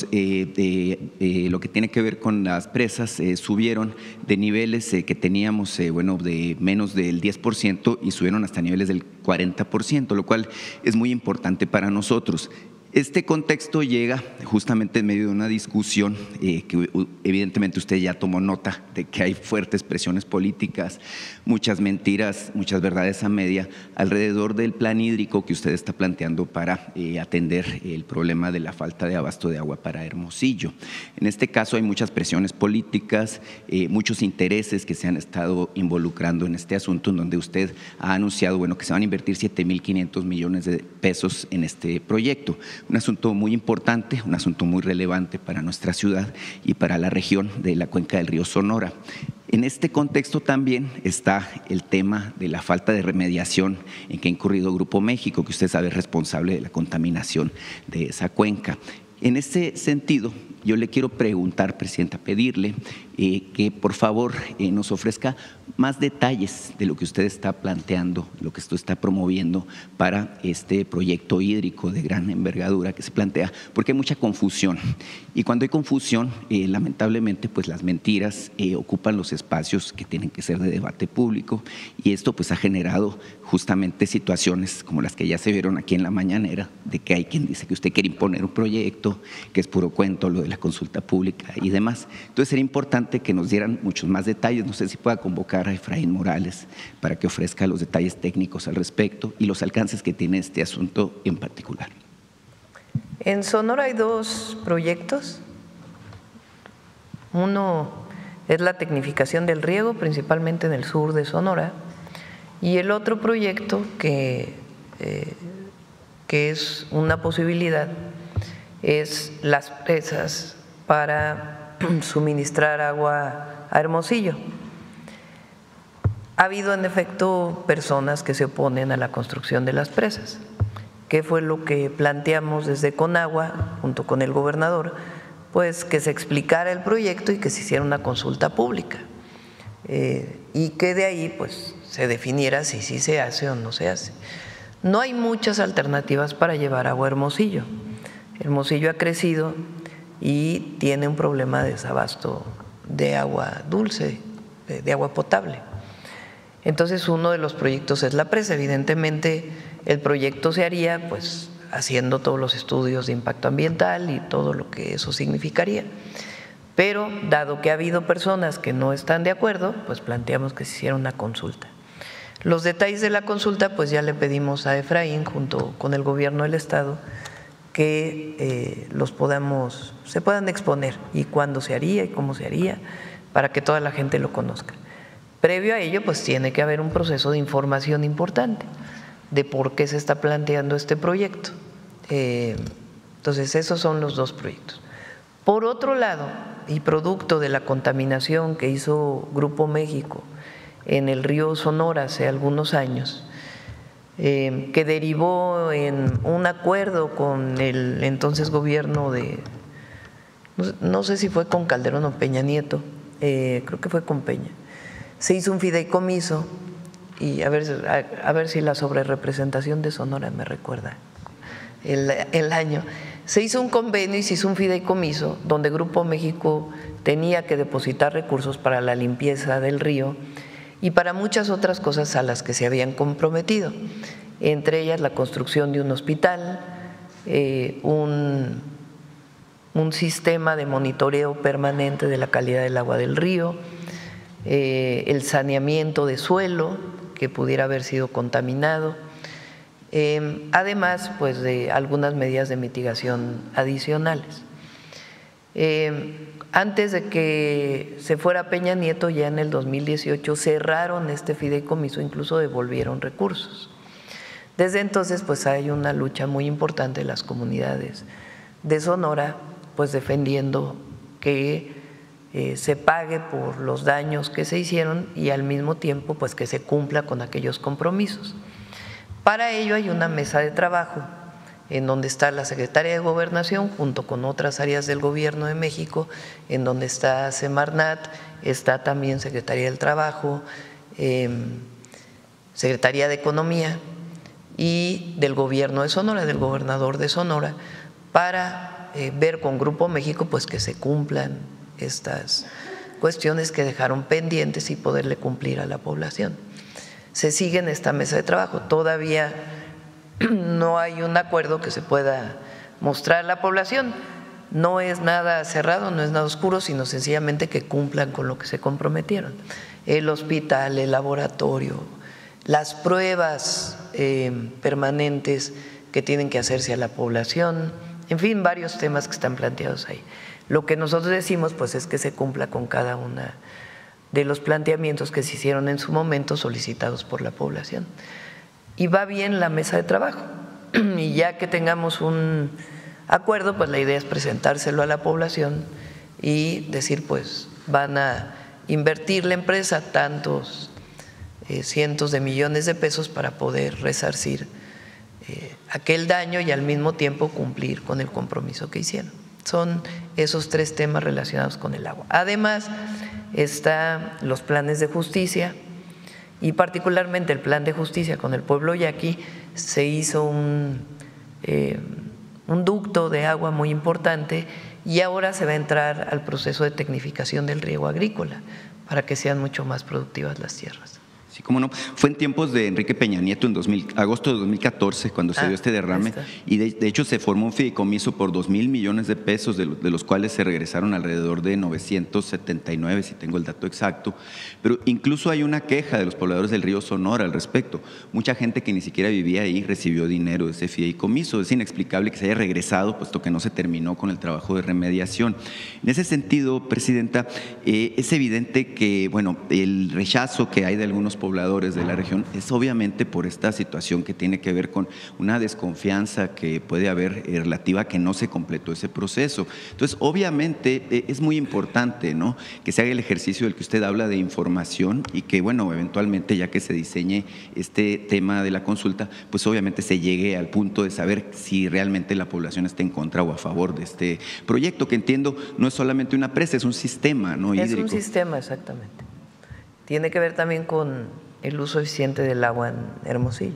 que tiene que ver con las presas subieron de niveles que teníamos de menos del 10% y subieron hasta niveles del 40%, lo cual es muy importante para nosotros. Este contexto llega justamente en medio de una discusión que evidentemente usted ya tomó nota de que hay fuertes presiones políticas, muchas mentiras, muchas verdades a media alrededor del plan hídrico que usted está planteando para atender el problema de la falta de abasto de agua para Hermosillo. En este caso hay muchas presiones políticas, muchos intereses que se han estado involucrando en este asunto, en donde usted ha anunciado que se van a invertir 7.500 millones de pesos en este proyecto. Un asunto muy importante, un asunto muy relevante para nuestra ciudad y para la región de la cuenca del río Sonora. En este contexto también está el tema de la falta de remediación en que ha incurrido Grupo México, que usted sabe es responsable de la contaminación de esa cuenca. En ese sentido, yo le quiero preguntar, Presidenta, pedirle que por favor nos ofrezca más detalles de lo que usted está planteando, lo que usted está promoviendo para este proyecto hídrico de gran envergadura que se plantea, porque hay mucha confusión. Y cuando hay confusión, lamentablemente, pues las mentiras ocupan los espacios que tienen que ser de debate público, y esto pues ha generado justamente situaciones como las que ya se vieron aquí en la mañanera, de que hay quien dice que usted quiere imponer un proyecto, que es puro cuento lo de la consulta pública y demás. Entonces sería importante que nos dieran muchos más detalles. No sé si pueda convocar a Efraín Morales para que ofrezca los detalles técnicos al respecto y los alcances que tiene este asunto en particular. En Sonora hay 2 proyectos. Uno es la tecnificación del riego, principalmente en el sur de Sonora, y el otro proyecto que es una posibilidad es las presas para suministrar agua a Hermosillo. Ha habido en efecto personas que se oponen a la construcción de las presas. ¿Qué fue lo que planteamos desde Conagua junto con el gobernador? Pues que se explicara el proyecto y que se hiciera una consulta pública y que de ahí pues se definiera si sí se hace o no se hace. No hay muchas alternativas para llevar agua a Hermosillo. Hermosillo ha crecido y tiene un problema de desabasto de agua dulce, de agua potable. Entonces, uno de los proyectos es la presa. Evidentemente, el proyecto se haría pues haciendo todos los estudios de impacto ambiental y todo lo que eso significaría. Pero, dado que ha habido personas que no están de acuerdo, pues planteamos que se hiciera una consulta. Los detalles de la consulta, pues ya le pedimos a Efraín, junto con el gobierno del Estado, que se puedan exponer y cuándo se haría y cómo se haría, para que toda la gente lo conozca. Previo a ello, pues tiene que haber un proceso de información importante de por qué se está planteando este proyecto. Entonces, esos son los dos proyectos. Por otro lado, y producto de la contaminación que hizo Grupo México en el río Sonora hace algunos años, que derivó en un acuerdo con el entonces gobierno de, no sé si fue con Calderón o Peña Nieto, creo que fue con Peña. Se hizo un fideicomiso y a ver si la sobrerepresentación de Sonora me recuerda el año. Se hizo un convenio y se hizo un fideicomiso donde Grupo México tenía que depositar recursos para la limpieza del río y para muchas otras cosas a las que se habían comprometido, entre ellas la construcción de un hospital, un sistema de monitoreo permanente de la calidad del agua del río, el saneamiento de suelo que pudiera haber sido contaminado, además pues de algunas medidas de mitigación adicionales. Antes de que se fuera Peña Nieto, ya en el 2018 cerraron este fideicomiso, incluso devolvieron recursos. Desde entonces pues hay una lucha muy importante de las comunidades de Sonora, pues defendiendo que se pague por los daños que se hicieron y al mismo tiempo pues que se cumpla con aquellos compromisos. Para ello hay una mesa de trabajo en donde está la Secretaría de Gobernación junto con otras áreas del Gobierno de México, en donde está Semarnat, está también Secretaría del Trabajo, Secretaría de Economía y del Gobierno de Sonora, del gobernador de Sonora, para ver con Grupo México pues que se cumplan estas cuestiones que dejaron pendientes y poderle cumplir a la población. Se sigue en esta mesa de trabajo, todavía no hay un acuerdo que se pueda mostrar a la población, no es nada cerrado, no es nada oscuro, sino sencillamente que cumplan con lo que se comprometieron. El hospital, el laboratorio, las pruebas permanentes que tienen que hacerse a la población, en fin, varios temas que están planteados ahí. Lo que nosotros decimos pues es que se cumpla con cada una de los planteamientos que se hicieron en su momento solicitados por la población. Y va bien la mesa de trabajo y ya que tengamos un acuerdo, pues la idea es presentárselo a la población y decir pues van a invertir la empresa tantos cientos de millones de pesos para poder resarcir aquel daño y al mismo tiempo cumplir con el compromiso que hicieron. Son esos tres temas relacionados con el agua. Además, están los planes de justicia y particularmente el plan de justicia con el pueblo yaqui. Se hizo un ducto de agua muy importante y ahora se va a entrar al proceso de tecnificación del riego agrícola para que sean mucho más productivas las tierras. Sí, cómo no. Fue en tiempos de Enrique Peña Nieto, en agosto de 2014, cuando se dio este derrame, y de hecho se formó un fideicomiso por 2,000 millones de pesos, de los cuales se regresaron alrededor de 979, si tengo el dato exacto, pero incluso hay una queja de los pobladores del río Sonora al respecto. Mucha gente que ni siquiera vivía ahí recibió dinero de ese fideicomiso. Es inexplicable que se haya regresado, puesto que no se terminó con el trabajo de remediación. En ese sentido, Presidenta, es evidente que, bueno, el rechazo que hay de algunos pobladores de la región es obviamente por esta situación que tiene que ver con una desconfianza que puede haber relativa a que no se completó ese proceso. Entonces, obviamente es muy importante, ¿no?, que se haga el ejercicio del que usted habla de información y que, bueno, eventualmente ya que se diseñe este tema de la consulta, pues obviamente se llegue al punto de saber si realmente la población está en contra o a favor de este proyecto, que entiendo no es solamente una presa, es un sistema, ¿no?, hídrico. Es un sistema, exactamente. Tiene que ver también con el uso eficiente del agua en Hermosillo.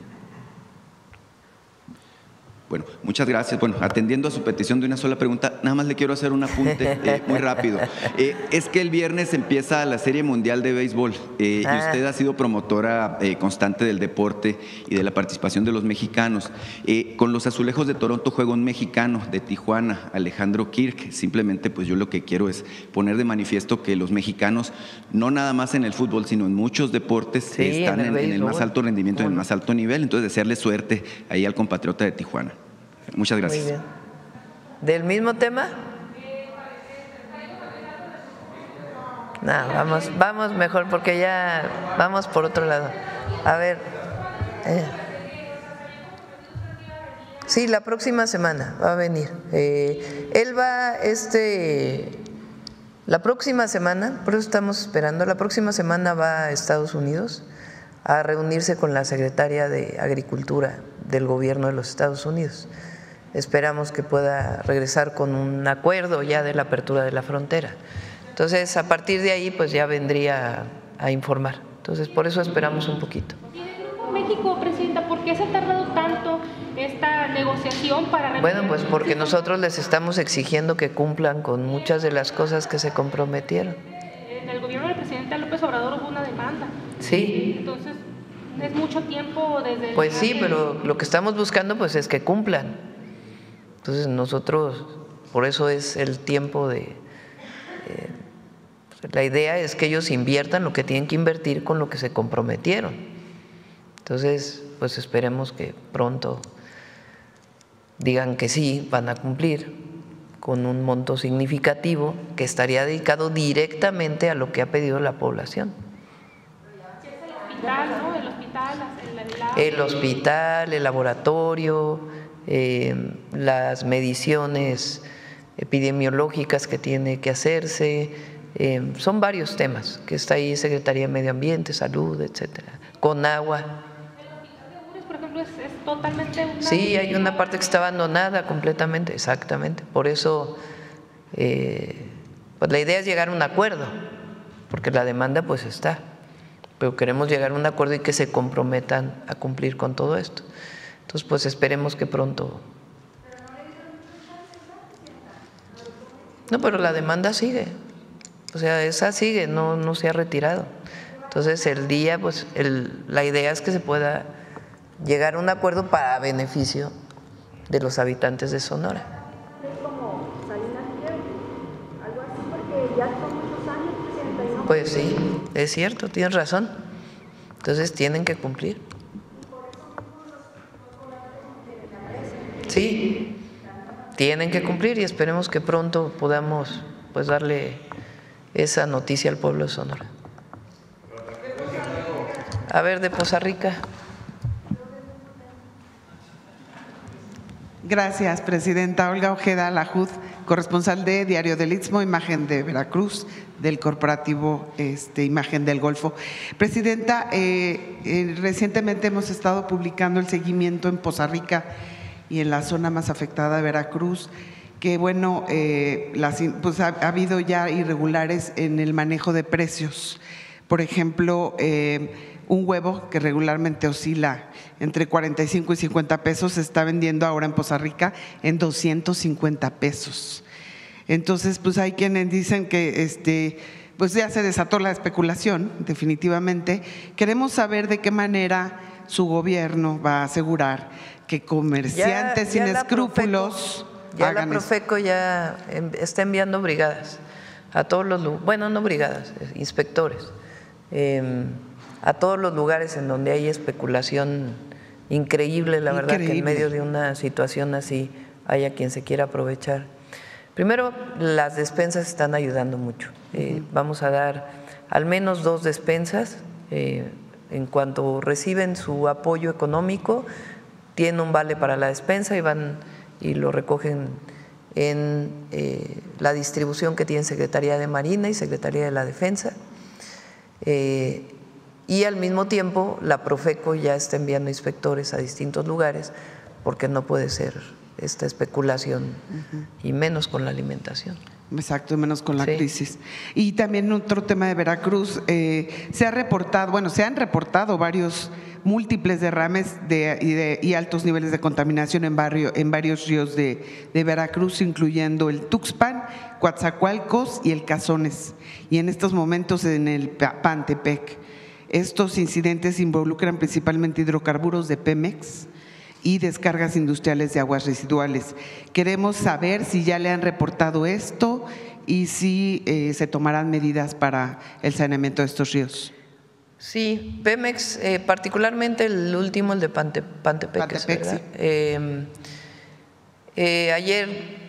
Bueno, muchas gracias. Bueno, atendiendo a su petición de una sola pregunta, nada más le quiero hacer un apunte muy rápido. Es que el viernes empieza la Serie Mundial de Béisbol y usted ha sido promotora constante del deporte y de la participación de los mexicanos. Con los Azulejos de Toronto juega un mexicano de Tijuana, Alejandro Kirk. Simplemente, pues yo lo que quiero es poner de manifiesto que los mexicanos, no nada más en el fútbol, sino en muchos deportes, están en el más alto rendimiento, en el más alto nivel. Entonces, desearle suerte ahí al compatriota de Tijuana. Muchas gracias. Muy bien. ¿Del mismo tema? No, vamos mejor porque ya vamos por otro lado. A ver. Sí, la próxima semana va a venir. Él va la próxima semana, por eso estamos esperando, la próxima semana va a Estados Unidos a reunirse con la secretaria de Agricultura del gobierno de los Estados Unidos. Esperamos que pueda regresar con un acuerdo ya de la apertura de la frontera. Entonces, a partir de ahí, pues ya vendría a informar. Entonces, por eso esperamos un poquito. ¿Y del Grupo México, Presidenta, por qué se ha tardado tanto esta negociación para… Bueno, pues porque nosotros les estamos exigiendo que cumplan con muchas de las cosas que se comprometieron. En el gobierno del presidente López Obrador hubo una demanda. Sí. Entonces, es mucho tiempo desde… Pues sí, pero lo que estamos buscando pues es que cumplan. Entonces nosotros, por eso es el tiempo de… la idea es que ellos inviertan lo que tienen que invertir con lo que se comprometieron. Entonces, pues esperemos que pronto digan que sí, van a cumplir con un monto significativo que estaría dedicado directamente a lo que ha pedido la población. El hospital, ¿no? El hospital, el laboratorio, las mediciones epidemiológicas que tiene que hacerse, son varios temas que está ahí Secretaría de Medio Ambiente, Salud, etcétera, con agua. Por ejemplo, es totalmente una… Sí, hay una parte que está abandonada completamente, exactamente. Por eso, pues la idea es llegar a un acuerdo, porque la demanda pues está, pero queremos llegar a un acuerdo y que se comprometan a cumplir con todo esto. Entonces, pues esperemos que pronto… No, pero la demanda sigue, o sea, esa sigue, no se ha retirado. Entonces, el día, pues la idea es que se pueda llegar a un acuerdo para beneficio de los habitantes de Sonora. Pues sí, es cierto, tienes razón. Entonces tienen que cumplir. Sí, tienen que cumplir y esperemos que pronto podamos pues darle esa noticia al pueblo de Sonora. A ver, de Poza Rica. Gracias, Presidenta. Olga Ojeda Lajud, corresponsal de Diario del Istmo, Imagen de Veracruz, del corporativo Imagen del Golfo. Presidenta, recientemente hemos estado publicando el seguimiento en Poza Rica y en la zona más afectada de Veracruz, que bueno, pues ha habido ya irregulares en el manejo de precios. Por ejemplo, un huevo que regularmente oscila entre 45 y 50 pesos se está vendiendo ahora en Poza Rica en 250 pesos. Entonces, pues hay quienes dicen que pues ya se desató la especulación, definitivamente. Queremos saber de qué manera su gobierno va a asegurar que comerciantes sin escrúpulos… Ya la Profeco ya está enviando brigadas a todos los lugares, bueno, no brigadas, inspectores, a todos los lugares en donde hay especulación increíble, la verdad, que en medio de una situación así haya quien se quiera aprovechar. Primero, las despensas están ayudando mucho. Vamos a dar al menos 2 despensas. En cuanto reciben su apoyo económico, tienen un vale para la despensa y van y lo recogen en la distribución que tienen Secretaría de Marina y Secretaría de la Defensa. Y al mismo tiempo la Profeco ya está enviando inspectores a distintos lugares porque no puede ser esta especulación y menos con la alimentación. Exacto, menos con la crisis. Y también otro tema de Veracruz, se han reportado varios múltiples derrames y altos niveles de contaminación en varios ríos de Veracruz, incluyendo el Tuxpan, Coatzacoalcos y el Cazones, y en estos momentos en el Pantepec. Estos incidentes involucran principalmente hidrocarburos de Pemex y descargas industriales de aguas residuales. Queremos saber si ya le han reportado esto y si se tomarán medidas para el saneamiento de estos ríos. Sí, Pemex, particularmente el último, el de Pantepec, ¿verdad? Sí. Ayer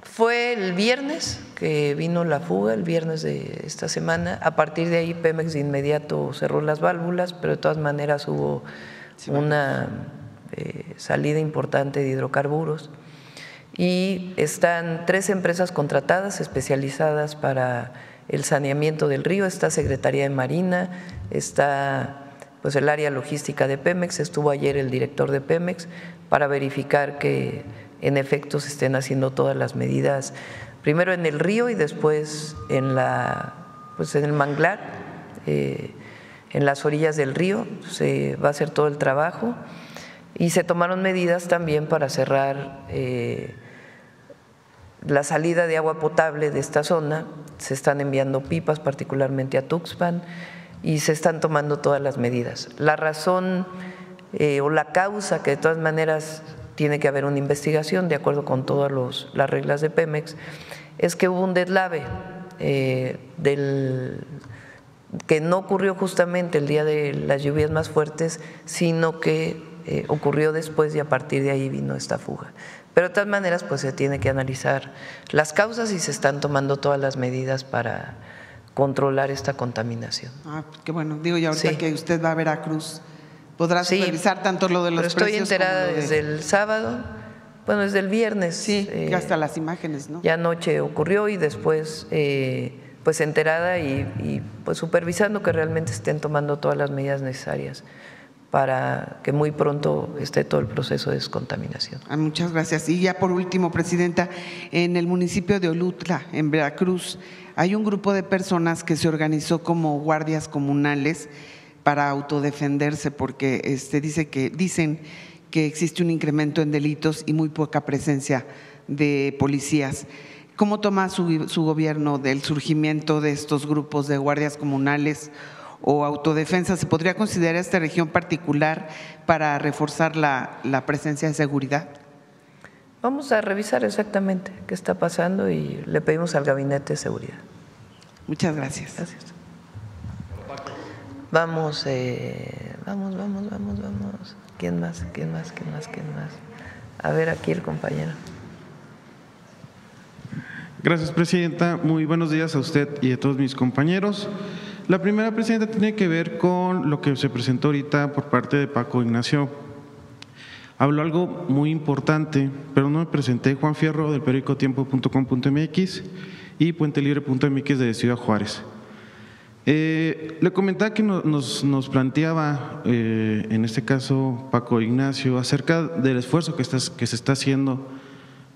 fue el viernes que vino la fuga, el viernes de esta semana. A partir de ahí Pemex de inmediato cerró las válvulas, pero de todas maneras hubo una salida importante de hidrocarburos. Y están 3 empresas contratadas especializadas para el saneamiento del río. Está Secretaría de Marina, está pues el área logística de Pemex, estuvo ayer el director de Pemex para verificar que en efecto se estén haciendo todas las medidas, primero en el río y después en el manglar, en las orillas del río se va a hacer todo el trabajo. Y se tomaron medidas también para cerrar la salida de agua potable de esta zona. Se están enviando pipas particularmente a Tuxpan y se están tomando todas las medidas. La razón o la causa, que de todas maneras tiene que haber una investigación de acuerdo con todas las reglas de Pemex, es que hubo un deslave que no ocurrió justamente el día de las lluvias más fuertes, sino que ocurrió después y a partir de ahí vino esta fuga. Pero de todas maneras pues se tiene que analizar las causas y se están tomando todas las medidas para controlar esta contaminación. Qué bueno, digo yo ahorita que usted va a Veracruz, podrá supervisar tanto lo de los precios. Estoy enterada desde el sábado, bueno, desde el viernes. Sí, hasta las imágenes, ¿no? Ya anoche ocurrió y después pues enterada y pues supervisando que realmente estén tomando todas las medidas necesarias para que muy pronto esté todo el proceso de descontaminación. Muchas gracias. Y ya por último, Presidenta, en el municipio de Olutla, en Veracruz, hay un grupo de personas que se organizó como guardias comunales para autodefenderse porque dicen que existe un incremento en delitos y muy poca presencia de policías. ¿Cómo toma su gobierno del surgimiento de estos grupos de guardias comunales o autodefensa? ¿Se podría considerar esta región particular para reforzar la presencia de seguridad? Vamos a revisar exactamente qué está pasando y le pedimos al Gabinete de Seguridad. Muchas gracias. Gracias. Vamos. ¿Quién más? A ver, aquí el compañero. Gracias, Presidenta. Muy buenos días a usted y a todos mis compañeros. La primera, Presidenta, tiene que ver con lo que se presentó ahorita por parte de Paco Ignacio. Habló algo muy importante, pero no me presenté. Juan Fierro, del periódico tiempo.com.mx y puentelibre.mx de Ciudad Juárez. Le comentaba que nos planteaba, en este caso Paco Ignacio, acerca del esfuerzo que se está haciendo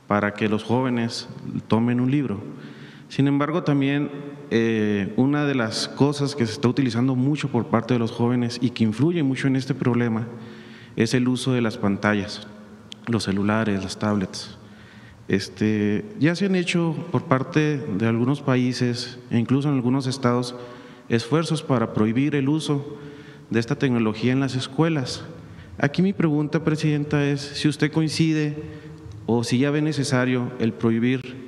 para que los jóvenes tomen un libro. Sin embargo, también una de las cosas que se está utilizando mucho por parte de los jóvenes y que influye mucho en este problema es el uso de las pantallas, los celulares, las tablets. Ya se han hecho por parte de algunos países e incluso en algunos estados esfuerzos para prohibir el uso de esta tecnología en las escuelas. Aquí mi pregunta, Presidenta, es si usted coincide o si ya ve necesario el prohibir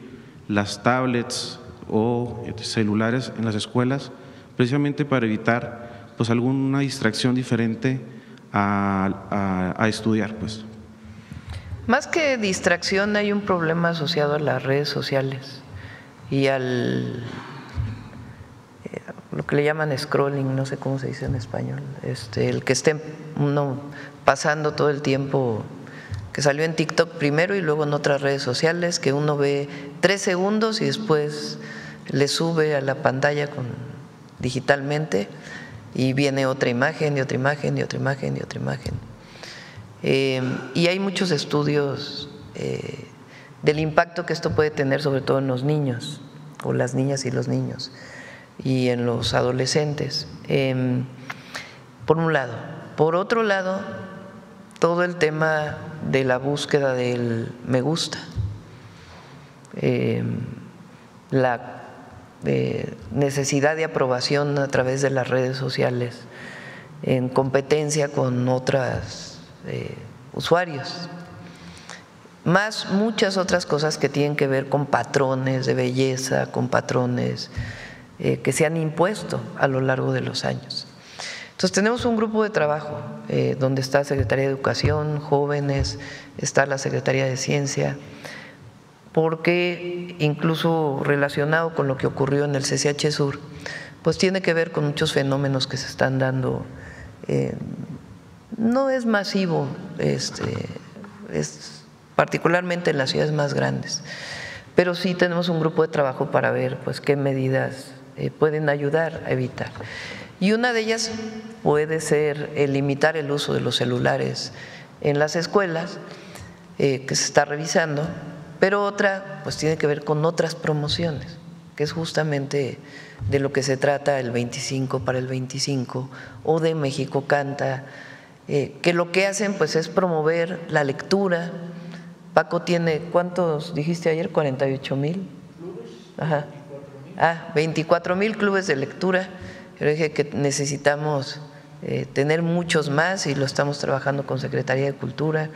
las tablets o celulares en las escuelas, precisamente para evitar pues alguna distracción diferente a estudiar, pues. Más que distracción, hay un problema asociado a las redes sociales y lo que le llaman scrolling, no sé cómo se dice en español, el que esté uno pasando todo el tiempo, que salió en TikTok primero y luego en otras redes sociales, que uno ve 3 segundos y después le sube a la pantalla digitalmente y viene otra imagen y otra imagen y otra imagen y otra imagen. Y hay muchos estudios del impacto que esto puede tener sobre todo en los niños o las niñas y los niños y en los adolescentes. Por un lado. Por otro lado, todo el tema de la búsqueda del me gusta, la necesidad de aprobación a través de las redes sociales en competencia con otros usuarios, más muchas otras cosas que tienen que ver con patrones de belleza, con patrones que se han impuesto a lo largo de los años. Entonces tenemos un grupo de trabajo donde está la Secretaría de Educación, jóvenes, está la Secretaría de Ciencia, porque incluso relacionado con lo que ocurrió en el CCH Sur, pues tiene que ver con muchos fenómenos que se están dando. No es masivo, es particularmente en las ciudades más grandes, pero sí tenemos un grupo de trabajo para ver pues qué medidas pueden ayudar a evitar. Y una de ellas puede ser limitar el uso de los celulares en las escuelas, que se está revisando, pero otra pues tiene que ver con otras promociones, que es justamente de lo que se trata el 25 para el 25 o de México Canta, que lo que hacen pues es promover la lectura. Paco tiene, ¿cuántos dijiste ayer? 48,000. Ajá. 24,000 clubes de lectura. Yo dije que necesitamos tener muchos más y lo estamos trabajando con Secretaría de Cultura,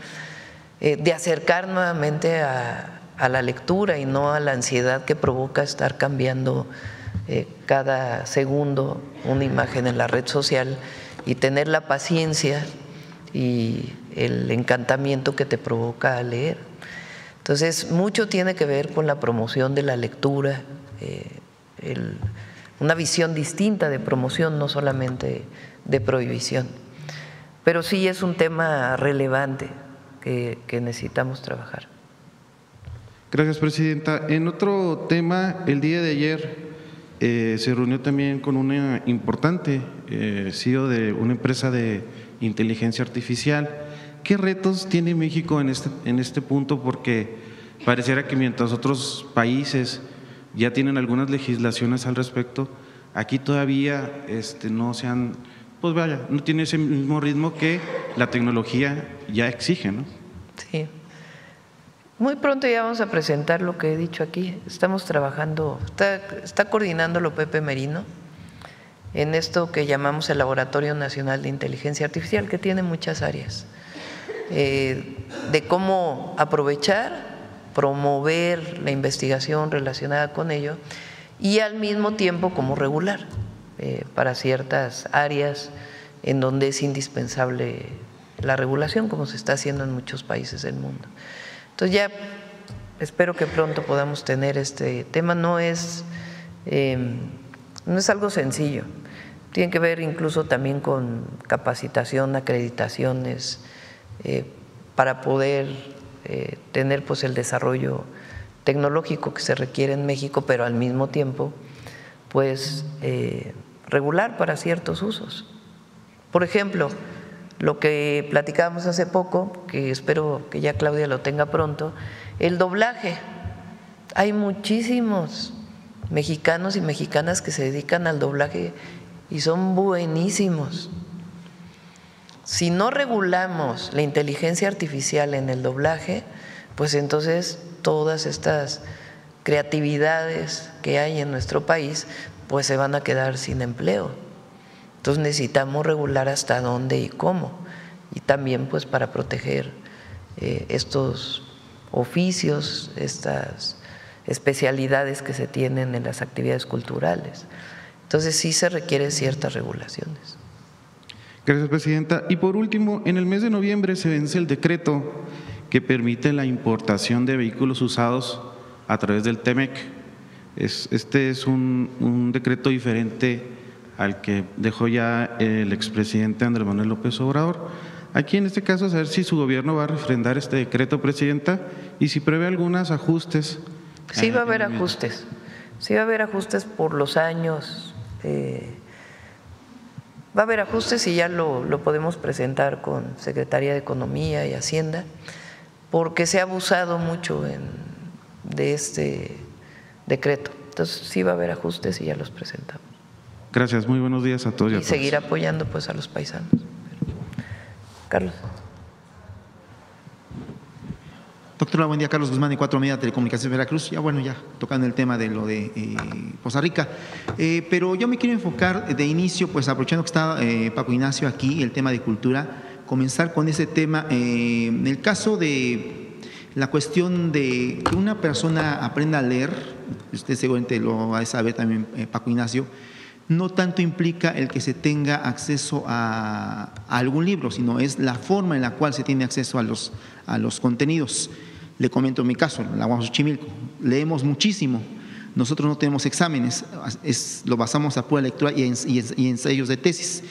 de acercar nuevamente a la lectura y no a la ansiedad que provoca estar cambiando cada segundo una imagen en la red social, y tener la paciencia y el encantamiento que te provoca leer. Entonces, mucho tiene que ver con la promoción de la lectura, una visión distinta de promoción, no solamente de prohibición. Pero sí es un tema relevante que necesitamos trabajar. Gracias, Presidenta. En otro tema, el día de ayer se reunió también con una importante CEO de una empresa de inteligencia artificial. ¿Qué retos tiene México en este punto? Porque pareciera que mientras otros países ya tienen algunas legislaciones al respecto, aquí todavía no se han, pues vaya, no tiene ese mismo ritmo que la tecnología ya exige, ¿no? Sí. Muy pronto ya vamos a presentar lo que he dicho aquí. Estamos trabajando, está coordinándolo Pepe Merino en esto que llamamos el Laboratorio Nacional de Inteligencia Artificial, que tiene muchas áreas, de cómo aprovechar, promover la investigación relacionada con ello y al mismo tiempo cómo regular para ciertas áreas en donde es indispensable la regulación, como se está haciendo en muchos países del mundo. Entonces ya espero que pronto podamos tener este tema. No es algo sencillo, tiene que ver incluso también con capacitación, acreditaciones, para poder tener pues el desarrollo tecnológico que se requiere en México, pero al mismo tiempo pues regular para ciertos usos. Por ejemplo, lo que platicábamos hace poco, que espero que ya Claudia lo tenga pronto, el doblaje. Hay muchísimos mexicanos y mexicanas que se dedican al doblaje y son buenísimos. Si no regulamos la inteligencia artificial en el doblaje, pues entonces todas estas creatividades que hay en nuestro país pues se van a quedar sin empleo. Entonces necesitamos regular hasta dónde y cómo, y también pues para proteger estos oficios, estas especialidades que se tienen en las actividades culturales. Entonces sí se requieren ciertas regulaciones. Gracias, Presidenta. Y por último, en el mes de noviembre se vence el decreto que permite la importación de vehículos usados a través del TEMEC. Este es un decreto diferente al que dejó ya el expresidente Andrés Manuel López Obrador. Aquí en este caso, saber si su gobierno va a refrendar este decreto, Presidenta, y si prevé algunos ajustes. Sí va a haber ajustes, sí va a haber ajustes por los años, va a haber ajustes y ya lo podemos presentar con Secretaría de Economía y Hacienda, porque se ha abusado mucho de este decreto. Entonces sí va a haber ajustes y ya los presentamos. Gracias, muy buenos días a todos y a todas. Seguir apoyando pues a los paisanos. Carlos. Doctora, buen día. Carlos Guzmán, de 4 Media Telecomunicaciones Veracruz. Ya tocando el tema de lo de Poza Rica. Pero yo me quiero enfocar de inicio, pues aprovechando que está Paco Ignacio aquí, el tema de cultura, comenzar con ese tema. En el caso de la cuestión de que una persona aprenda a leer, usted seguramente lo va a saber también, Paco Ignacio, no tanto implica el que se tenga acceso a algún libro, sino es la forma en la cual se tiene acceso a los contenidos. Le comento mi caso, la UAM Xochimilco, leemos muchísimo, nosotros no tenemos exámenes, lo basamos a pura lectura y ensayos de tesis.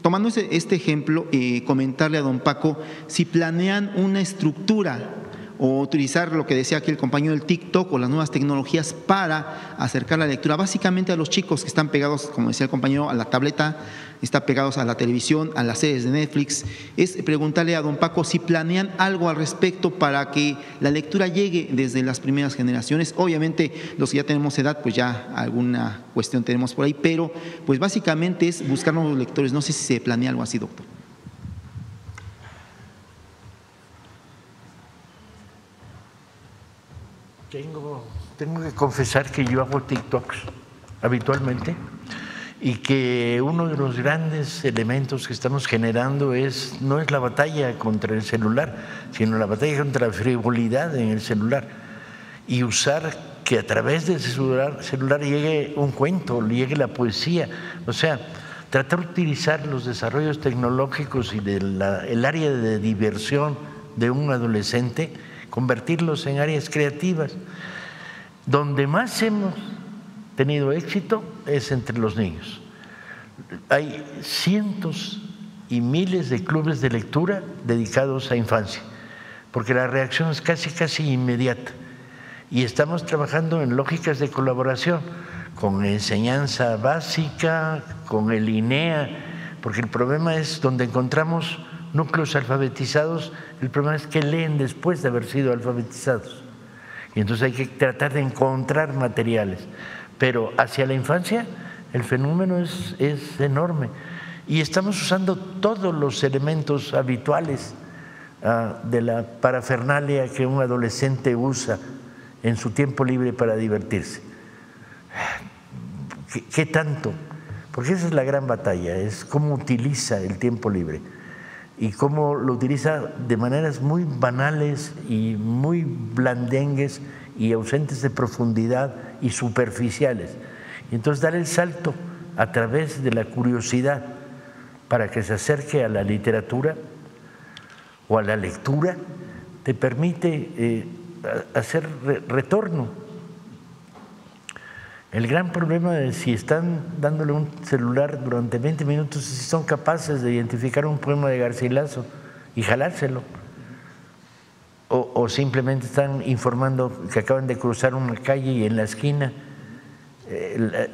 Tomando este ejemplo, comentarle a don Paco si planean una estructura o utilizar lo que decía aquí el compañero del TikTok o las nuevas tecnologías para acercar la lectura básicamente a los chicos que están pegados, como decía el compañero, a la tableta, están pegados a la televisión, a las series de Netflix. Es preguntarle a don Paco si planean algo al respecto para que la lectura llegue desde las primeras generaciones. Obviamente los que ya tenemos edad, pues ya alguna cuestión tenemos por ahí, pero pues básicamente es buscar nuevos lectores. No sé si se planea algo así, doctor. Tengo que confesar que yo hago TikToks habitualmente y que uno de los grandes elementos que estamos generando no es la batalla contra el celular, sino la batalla contra la frivolidad en el celular y usar que a través del celular llegue un cuento, llegue la poesía, o sea, tratar de utilizar los desarrollos tecnológicos y el área de diversión de un adolescente, convertirlos en áreas creativas. Donde más hemos tenido éxito es entre los niños. Hay cientos y miles de clubes de lectura dedicados a infancia, porque la reacción es casi inmediata. Y estamos trabajando en lógicas de colaboración con enseñanza básica, con el INEA, porque el problema es donde encontramos núcleos alfabetizados, el problema es que leen después de haber sido alfabetizados. Y entonces hay que tratar de encontrar materiales. Pero hacia la infancia el fenómeno es enorme. Y estamos usando todos los elementos habituales de la parafernalia que un adolescente usa en su tiempo libre para divertirse. ¿Qué tanto? Porque esa es la gran batalla, es cómo utiliza el tiempo libre y cómo lo utiliza de maneras muy banales y muy blandengues y ausentes de profundidad y superficiales. Y entonces dar el salto a través de la curiosidad para que se acerque a la literatura o a la lectura te permite hacer retorno. El gran problema es si están dándole un celular durante 20 minutos, si son capaces de identificar un poema de Garcilaso y jalárselo, o simplemente están informando que acaban de cruzar una calle y en la esquina.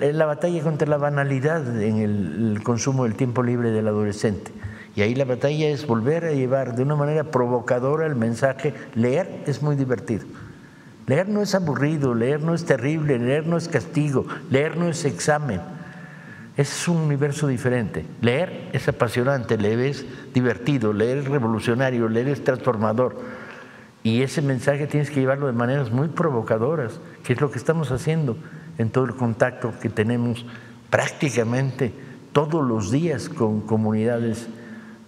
La batalla contra la banalidad en el consumo del tiempo libre del adolescente. Y ahí la batalla es volver a llevar de una manera provocadora el mensaje. Leer es muy divertido. Leer no es aburrido, leer no es terrible, leer no es castigo, leer no es examen. Es un universo diferente. Leer es apasionante, leer es divertido, leer es revolucionario, leer es transformador. Y ese mensaje tienes que llevarlo de maneras muy provocadoras, que es lo que estamos haciendo en todo el contacto que tenemos prácticamente todos los días con comunidades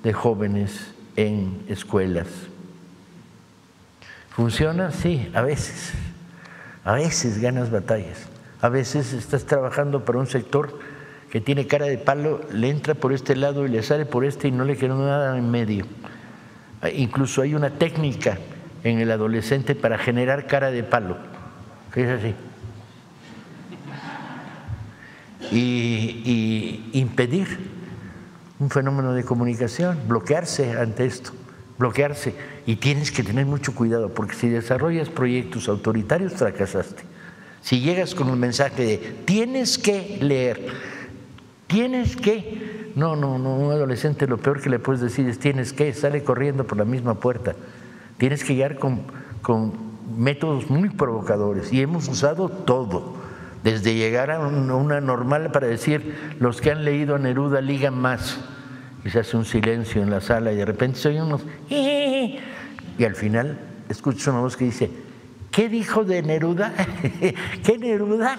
de jóvenes en escuelas. ¿Funciona? Sí, a veces ganas batallas, a veces estás trabajando para un sector que tiene cara de palo, le entra por este lado y le sale por este y no le queda nada en medio. Incluso hay una técnica en el adolescente para generar cara de palo, que es así, y impedir un fenómeno de comunicación, bloquearse ante esto, bloquearse. Y tienes que tener mucho cuidado, porque si desarrollas proyectos autoritarios, fracasaste. Si llegas con un mensaje de tienes que leer, tienes que… No, un adolescente lo peor que le puedes decir es tienes que, sale corriendo por la misma puerta. Tienes que llegar con métodos muy provocadores y hemos usado todo, desde llegar a una normal para decir los que han leído a Neruda ligan más y se hace un silencio en la sala y de repente se oyen unos y al final escuchas una voz que dice: ¿qué dijo de Neruda? ¿Qué Neruda?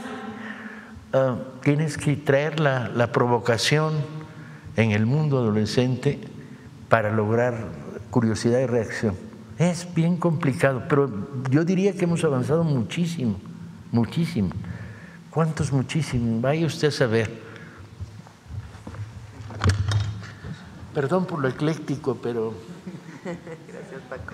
Tienes que traer la provocación en el mundo adolescente para lograr curiosidad y reacción. Es bien complicado, pero yo diría que hemos avanzado muchísimo, muchísimo. ¿Cuántos muchísimo? Vaya usted a saber. Perdón por lo ecléctico, pero… Gracias, Paco.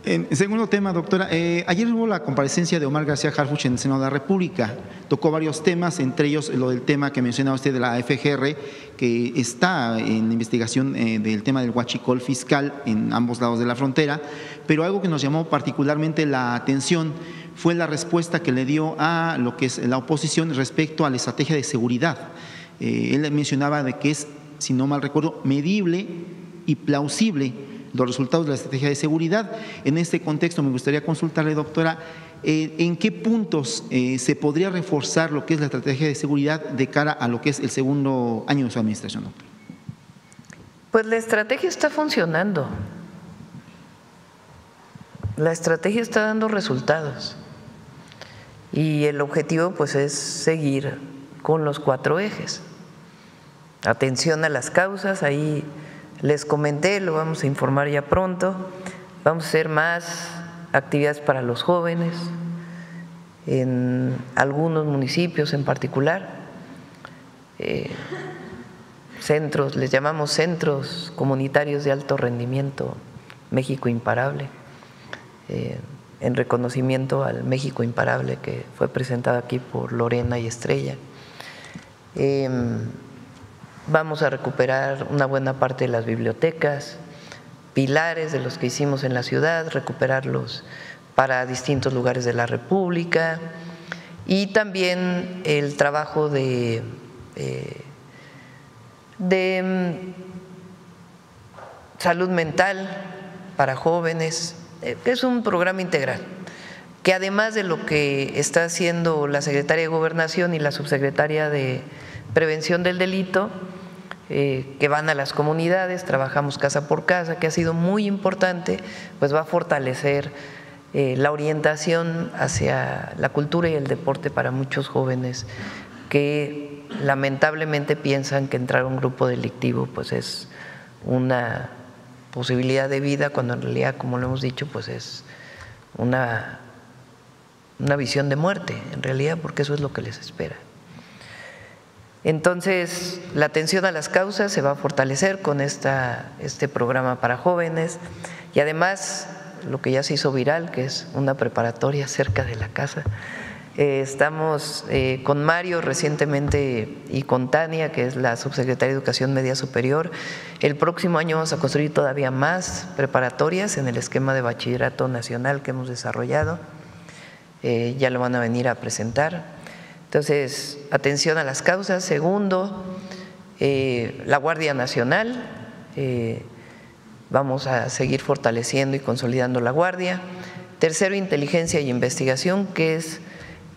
En segundo tema, doctora, ayer hubo la comparecencia de Omar García Harfuch en el Senado de la República. Tocó varios temas, entre ellos lo del tema que mencionaba usted de la FGR, que está en investigación del tema del huachicol fiscal en ambos lados de la frontera, pero algo que nos llamó particularmente la atención fue la respuesta que le dio a lo que es la oposición respecto a la estrategia de seguridad. Él mencionaba de que es, si no mal recuerdo, medible y plausible los resultados de la estrategia de seguridad. En este contexto me gustaría consultarle, doctora, ¿en qué puntos se podría reforzar lo que es la estrategia de seguridad de cara a lo que es el segundo año de su administración, doctora? Pues la estrategia está funcionando. La estrategia está dando resultados. Y el objetivo pues es seguir con los 4 ejes. Atención a las causas, ahí les comenté, lo vamos a informar ya pronto. Vamos a hacer más actividades para los jóvenes en algunos municipios en particular. Centros, les llamamos centros comunitarios de alto rendimiento México Imparable, en reconocimiento al México Imparable que fue presentado aquí por Lorena y Estrella. Vamos a recuperar una buena parte de las bibliotecas, pilares de los que hicimos en la ciudad, recuperarlos para distintos lugares de la República, y también el trabajo de salud mental para jóvenes, que es un programa integral, que además de lo que está haciendo la Secretaría de Gobernación y la Subsecretaria de Prevención del Delito, que van a las comunidades, trabajamos casa por casa, que ha sido muy importante, pues va a fortalecer la orientación hacia la cultura y el deporte para muchos jóvenes que lamentablemente piensan que entrar a un grupo delictivo pues es una posibilidad de vida, cuando en realidad, como lo hemos dicho, pues es una visión de muerte, en realidad, porque eso es lo que les espera. Entonces, la atención a las causas se va a fortalecer con este programa para jóvenes, y además lo que ya se hizo viral, que es una preparatoria cerca de la casa. Estamos con Mario recientemente y con Tania, que es la subsecretaria de Educación Media Superior. El próximo año vamos a construir todavía más preparatorias en el esquema de bachillerato nacional que hemos desarrollado. Ya lo van a venir a presentar. Entonces, atención a las causas. Segundo, la Guardia Nacional. Vamos a seguir fortaleciendo y consolidando la Guardia. Tercero, inteligencia y investigación, que es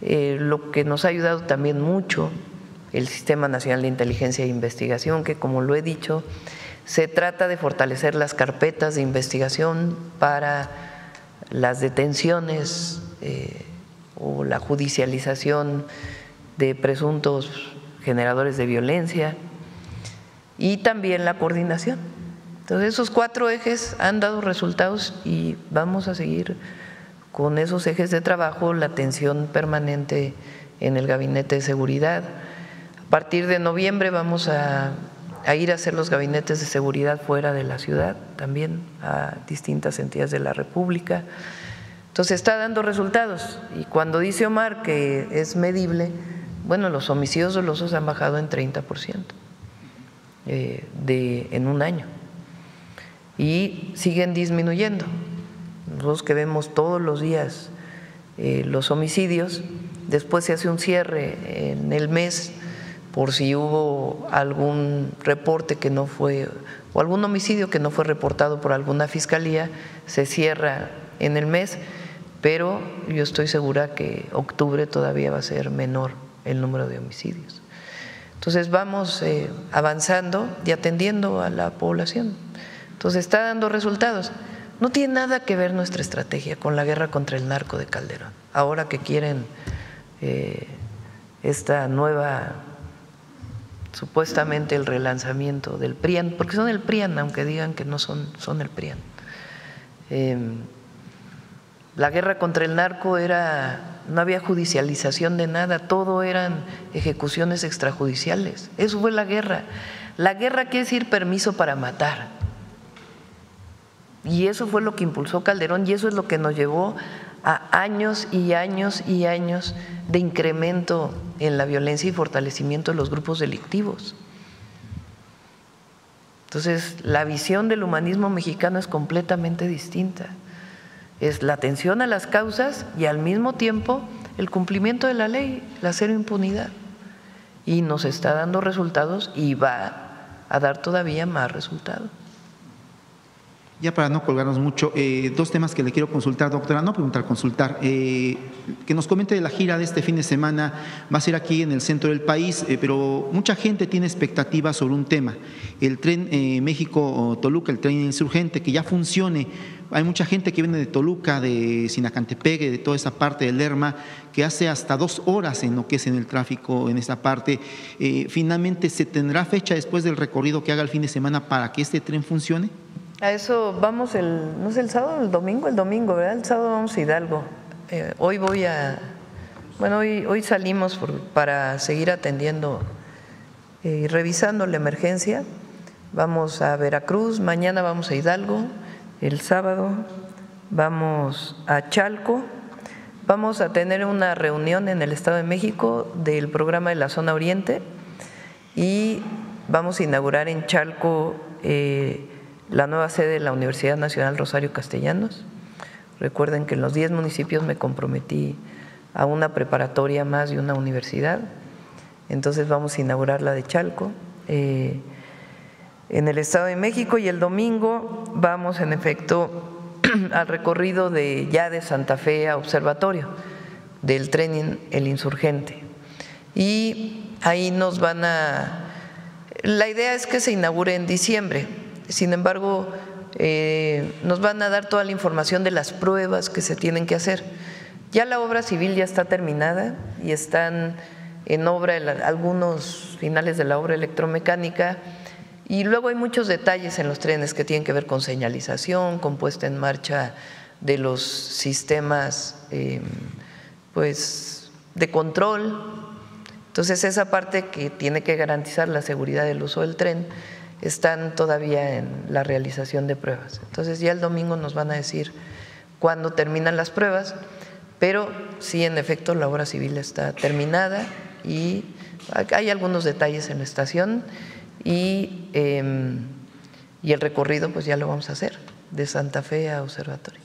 lo que nos ha ayudado también mucho el Sistema Nacional de Inteligencia e Investigación, que, como lo he dicho, se trata de fortalecer las carpetas de investigación para las detenciones o la judicialización de presuntos generadores de violencia, y también la coordinación. Entonces, esos 4 ejes han dado resultados y vamos a seguir con esos ejes de trabajo, la atención permanente en el Gabinete de Seguridad. A partir de noviembre vamos a ir a hacer los gabinetes de seguridad fuera de la ciudad, también a distintas entidades de la República. Entonces, está dando resultados, y cuando dice Omar que es medible, bueno, los homicidios dolosos han bajado en 30% en un año, y siguen disminuyendo. Nosotros que vemos todos los días los homicidios, después se hace un cierre en el mes por si hubo algún reporte que no fue, o algún homicidio que no fue reportado por alguna fiscalía, se cierra en el mes, pero yo estoy segura que octubre todavía va a ser menor el número de homicidios. Entonces vamos avanzando y atendiendo a la población. Entonces está dando resultados. No tiene nada que ver nuestra estrategia con la guerra contra el narco de Calderón. Ahora que quieren esta nueva, supuestamente el relanzamiento del PRIAN, porque son el PRIAN, aunque digan que no son el PRIAN. La guerra contra el narco no había judicialización de nada, todo eran ejecuciones extrajudiciales. Eso fue la guerra. La guerra quiere decir permiso para matar. Y eso fue lo que impulsó Calderón y eso es lo que nos llevó a años y años y años de incremento en la violencia y fortalecimiento de los grupos delictivos. Entonces, la visión del humanismo mexicano es completamente distinta. Es la atención a las causas y al mismo tiempo el cumplimiento de la ley, la cero impunidad. Y nos está dando resultados y va a dar todavía más resultados. Ya para no colgarnos mucho, dos temas que le quiero consultar, doctora, no preguntar, consultar. Que nos comente de la gira de este fin de semana, va a ser aquí en el centro del país, pero mucha gente tiene expectativas sobre un tema. El tren México-Toluca, el tren insurgente, que ya funcione. Hay mucha gente que viene de Toluca, de Sinacantepeque, de toda esa parte del Lerma, que hace hasta 2 horas en lo que es en el tráfico en esta parte. Finalmente, ¿se tendrá fecha después del recorrido que haga el fin de semana para que este tren funcione? A eso vamos no sé, el sábado o el domingo, ¿verdad? El sábado vamos a Hidalgo. Hoy hoy salimos para seguir atendiendo y revisando la emergencia. Vamos a Veracruz, mañana vamos a Hidalgo, el sábado vamos a Chalco. Vamos a tener una reunión en el Estado de México del programa de la Zona Oriente y vamos a inaugurar en Chalco la nueva sede de la Universidad Nacional Rosario Castellanos. Recuerden que en los 10 municipios me comprometí a una preparatoria más y una universidad. Entonces vamos a inaugurar la de Chalco en el Estado de México y el domingo vamos en efecto al recorrido de Santa Fe a Observatorio del tren El Insurgente. Y ahí la idea es que se inaugure en diciembre. Sin embargo, nos van a dar toda la información de las pruebas que se tienen que hacer. Ya la obra civil ya está terminada y están en obra algunos finales de la obra electromecánica y luego hay muchos detalles en los trenes que tienen que ver con señalización, con puesta en marcha de los sistemas de control. Entonces esa parte que tiene que garantizar la seguridad del uso del tren están todavía en la realización de pruebas. Entonces ya el domingo nos van a decir cuándo terminan las pruebas, pero sí, en efecto, la obra civil está terminada y hay algunos detalles en la estación y el recorrido pues ya lo vamos a hacer de Santa Fe a Observatorio.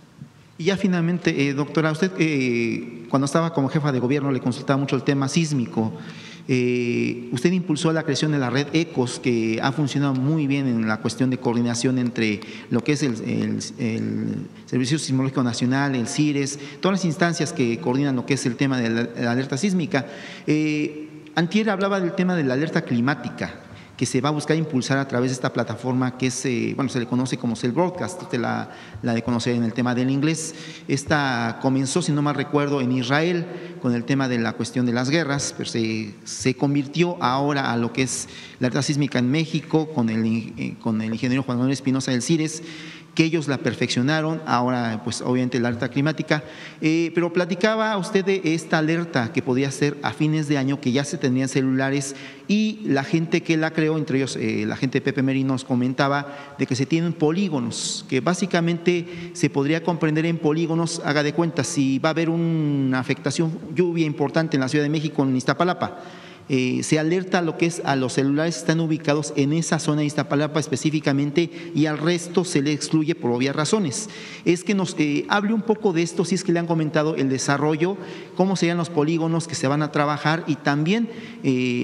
Y ya finalmente, doctora, usted cuando estaba como jefa de gobierno le consultaba mucho el tema sísmico. Usted impulsó la creación de la red ECOS, que ha funcionado muy bien en la cuestión de coordinación entre lo que es el Servicio Sismológico Nacional, el CIRES, todas las instancias que coordinan lo que es el tema de la alerta sísmica. Antier hablaba del tema de la alerta climática, que se va a buscar impulsar a través de esta plataforma que es, se le conoce como Cell Broadcast, usted la de conocer en el tema del inglés. Esta comenzó, si no mal recuerdo, en Israel con el tema de la cuestión de las guerras, pero se convirtió ahora a lo que es la alerta sísmica en México con el ingeniero Juan Manuel Espinosa del CIRES, que ellos la perfeccionaron, ahora pues obviamente la alerta climática, pero platicaba usted de esta alerta que podía ser a fines de año, que ya se tendrían celulares y la gente que la creó, entre ellos la gente de Pepe Meri nos comentaba de que se tienen polígonos, que básicamente se podría comprender en polígonos, haga de cuenta, si va a haber una afectación, lluvia importante en la Ciudad de México, en Iztapalapa, se alerta lo que es a los celulares que están ubicados en esa zona de Iztapalapa específicamente y al resto se le excluye por obvias razones. Es que nos hable un poco de esto, si es que le han comentado el desarrollo, cómo serían los polígonos que se van a trabajar y también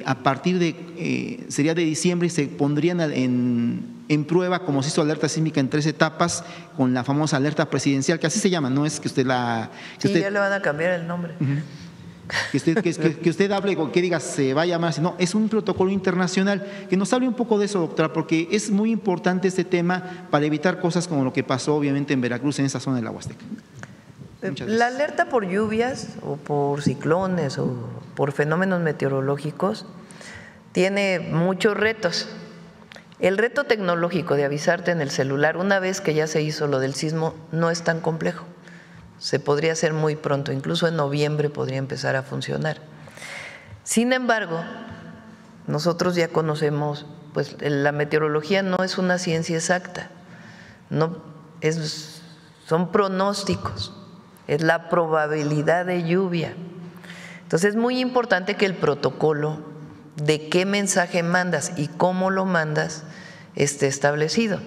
a partir de, sería de diciembre, se pondrían en prueba, como se hizo alerta sísmica en 3 etapas, con la famosa alerta presidencial, que así se llama, no es que usted la… Sí, ya le van a cambiar el nombre. que usted hable o que diga se va a llamar así. No, es un protocolo internacional. Que nos hable un poco de eso, doctora, porque es muy importante este tema para evitar cosas como lo que pasó obviamente en Veracruz, en esa zona de la Huasteca. La alerta por lluvias o por ciclones o por fenómenos meteorológicos tiene muchos retos. El reto tecnológico de avisarte en el celular, una vez que ya se hizo lo del sismo, no es tan complejo. Se podría hacer muy pronto, incluso en noviembre podría empezar a funcionar. Sin embargo, nosotros ya conocemos, pues la meteorología no es una ciencia exacta, son pronósticos, es la probabilidad de lluvia. Entonces es muy importante que el protocolo de qué mensaje mandas y cómo lo mandas esté establecido.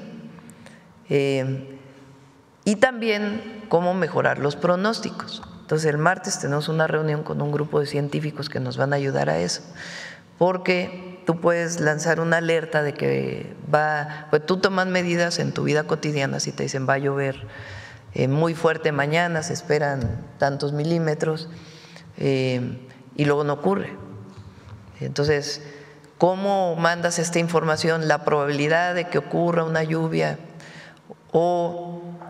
Y también cómo mejorar los pronósticos. Entonces el martes tenemos una reunión con un grupo de científicos que nos van a ayudar a eso, porque tú puedes lanzar una alerta de que pues tú tomas medidas en tu vida cotidiana, si te dicen va a llover muy fuerte mañana, se esperan tantos milímetros y luego no ocurre. Entonces, ¿cómo mandas esta información? La probabilidad de que ocurra una lluvia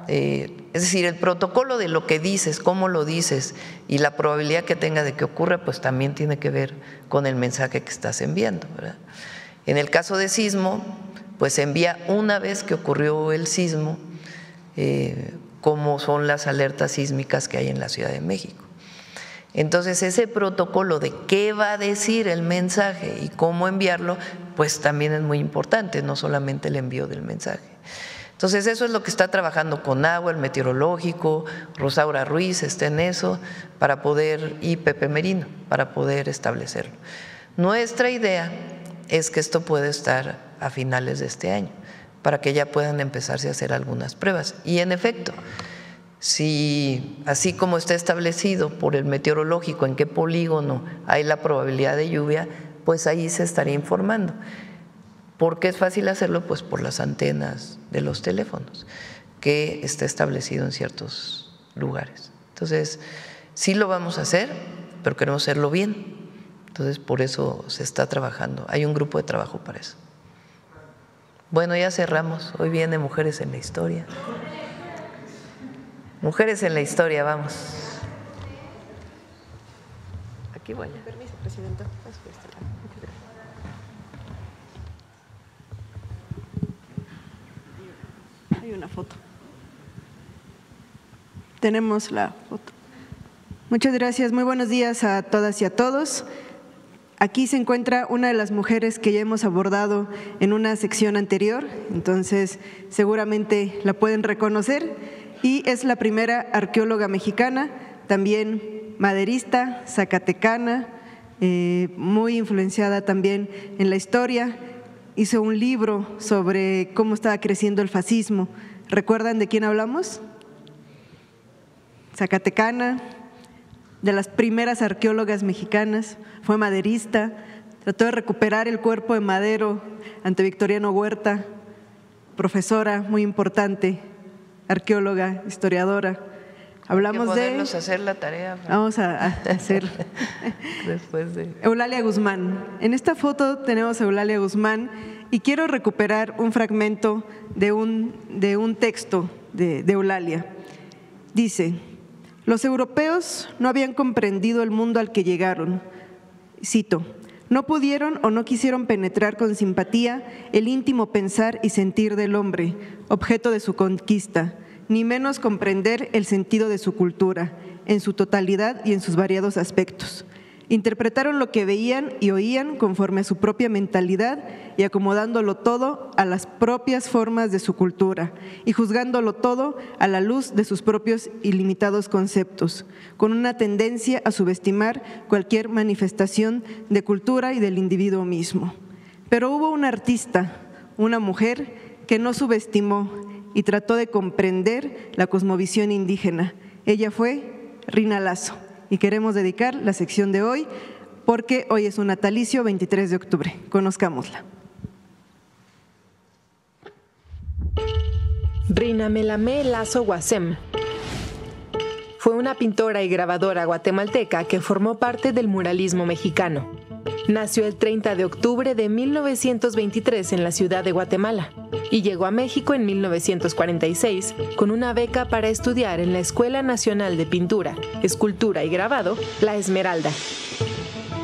es decir, el protocolo de lo que dices, cómo lo dices y la probabilidad que tenga de que ocurra, pues también tiene que ver con el mensaje que estás enviando, ¿verdad? En el caso de sismo, pues se envía una vez que ocurrió el sismo, como son las alertas sísmicas que hay en la Ciudad de México. Entonces, ese protocolo de qué va a decir el mensaje y cómo enviarlo, pues también es muy importante, no solamente el envío del mensaje. Entonces, eso es lo que está trabajando CONAGUA, el meteorológico, Rosaura Ruiz está en eso, y Pepe Merino, para poder establecerlo. Nuestra idea es que esto pueda estar a finales de este año, para que ya puedan empezarse a hacer algunas pruebas. Y en efecto, si así como está establecido por el meteorológico en qué polígono hay la probabilidad de lluvia, pues ahí se estaría informando. ¿Por qué es fácil hacerlo? Pues por las antenas de los teléfonos, que está establecido en ciertos lugares. Entonces, sí lo vamos a hacer, pero queremos hacerlo bien. Entonces, por eso se está trabajando. Hay un grupo de trabajo para eso. Bueno, ya cerramos. Hoy viene Mujeres en la Historia. Mujeres en la Historia, vamos. Aquí voy. Permiso, Presidenta. Hay una foto. Tenemos la foto. Muchas gracias. Muy buenos días a todas y a todos. Aquí se encuentra una de las mujeres que ya hemos abordado en una sección anterior, entonces seguramente la pueden reconocer, y es la primera arqueóloga mexicana, también maderista, zacatecana, muy influenciada también en la historia. Hizo un libro sobre cómo estaba creciendo el fascismo. ¿Recuerdan de quién hablamos? Zacatecana, de las primeras arqueólogas mexicanas, fue maderista, trató de recuperar el cuerpo de Madero ante Victoriano Huerta, profesora muy importante, arqueóloga, historiadora. Hablamos hay que ponerlos a hacer la tarea. Vamos a hacer. Después de… Eulalia Guzmán. En esta foto tenemos a Eulalia Guzmán y quiero recuperar un fragmento de un texto de Eulalia. Dice: los europeos no habían comprendido el mundo al que llegaron. Cito: no pudieron o no quisieron penetrar con simpatía el íntimo pensar y sentir del hombre, objeto de su conquista, ni menos comprender el sentido de su cultura, en su totalidad y en sus variados aspectos. Interpretaron lo que veían y oían conforme a su propia mentalidad y acomodándolo todo a las propias formas de su cultura y juzgándolo todo a la luz de sus propios ilimitados conceptos, con una tendencia a subestimar cualquier manifestación de cultura y del individuo mismo. Pero hubo una artista, una mujer, que no subestimó y trató de comprender la cosmovisión indígena. Ella fue Rina Lazo. Y queremos dedicar la sección de hoy porque hoy es un natalicio, 23 de octubre. Conozcámosla. Rina Melamé Lazo Guasem fue una pintora y grabadora guatemalteca que formó parte del muralismo mexicano. Nació el 30 de octubre de 1923 en la ciudad de Guatemala y llegó a México en 1946 con una beca para estudiar en la Escuela Nacional de Pintura, Escultura y Grabado, La Esmeralda.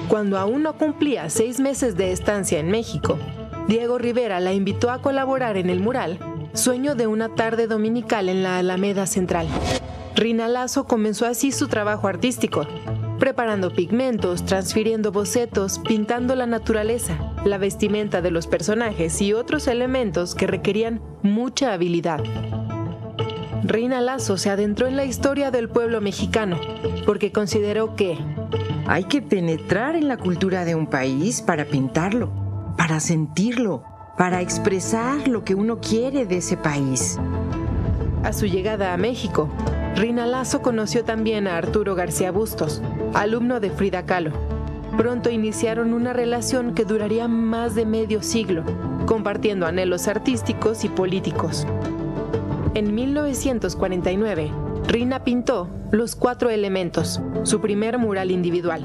Cuando aún no cumplía 6 meses de estancia en México, Diego Rivera la invitó a colaborar en el mural Sueño de una tarde dominical en la Alameda Central. Rina Lazo comenzó así su trabajo artístico, preparando pigmentos, transfiriendo bocetos, pintando la naturaleza, la vestimenta de los personajes y otros elementos que requerían mucha habilidad. Rina Lazo se adentró en la historia del pueblo mexicano porque consideró que hay que penetrar en la cultura de un país para pintarlo, para sentirlo, para expresar lo que uno quiere de ese país. A su llegada a México, Rina Lazo conoció también a Arturo García Bustos, alumno de Frida Kahlo. Pronto iniciaron una relación que duraría más de medio siglo, compartiendo anhelos artísticos y políticos. En 1949, Rina pintó Los 4 Elementos, su primer mural individual.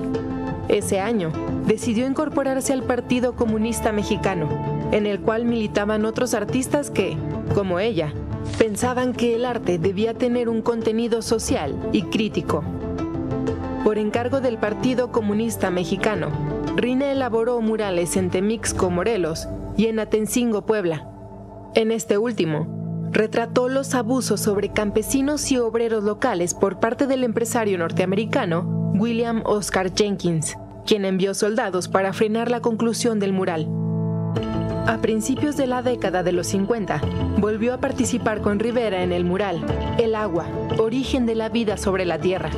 Ese año, decidió incorporarse al Partido Comunista Mexicano, en el cual militaban otros artistas que, como ella, pensaban que el arte debía tener un contenido social y crítico. Por encargo del Partido Comunista Mexicano, Rina elaboró murales en Temixco, Morelos, y en Atencingo, Puebla. En este último, retrató los abusos sobre campesinos y obreros locales por parte del empresario norteamericano William Oscar Jenkins, quien envió soldados para frenar la conclusión del mural. A principios de la década de los 50, volvió a participar con Rivera en el mural El agua, origen de la vida sobre la Tierra,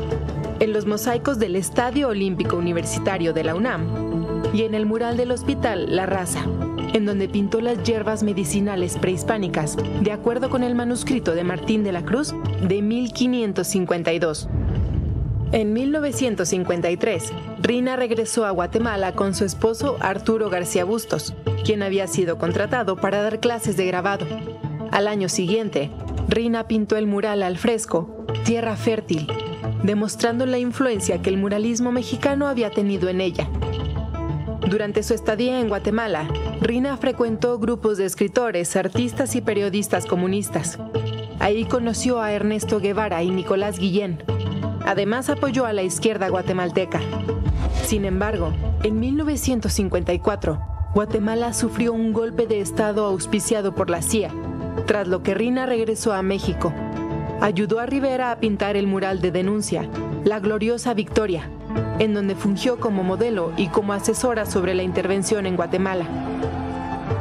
en los mosaicos del Estadio Olímpico Universitario de la UNAM y en el mural del Hospital La Raza, en donde pintó las hierbas medicinales prehispánicas, de acuerdo con el manuscrito de Martín de la Cruz de 1552. En 1953, Rina regresó a Guatemala con su esposo Arturo García Bustos, quien había sido contratado para dar clases de grabado. Al año siguiente, Rina pintó el mural al fresco Tierra Fértil, demostrando la influencia que el muralismo mexicano había tenido en ella. Durante su estadía en Guatemala, Rina frecuentó grupos de escritores, artistas y periodistas comunistas. Ahí conoció a Ernesto Guevara y Nicolás Guillén. Además, apoyó a la izquierda guatemalteca. Sin embargo, en 1954, Guatemala sufrió un golpe de Estado auspiciado por la CIA, tras lo que Rina regresó a México. Ayudó a Rivera a pintar el mural de denuncia, La Gloriosa Victoria, en donde fungió como modelo y como asesora sobre la intervención en Guatemala.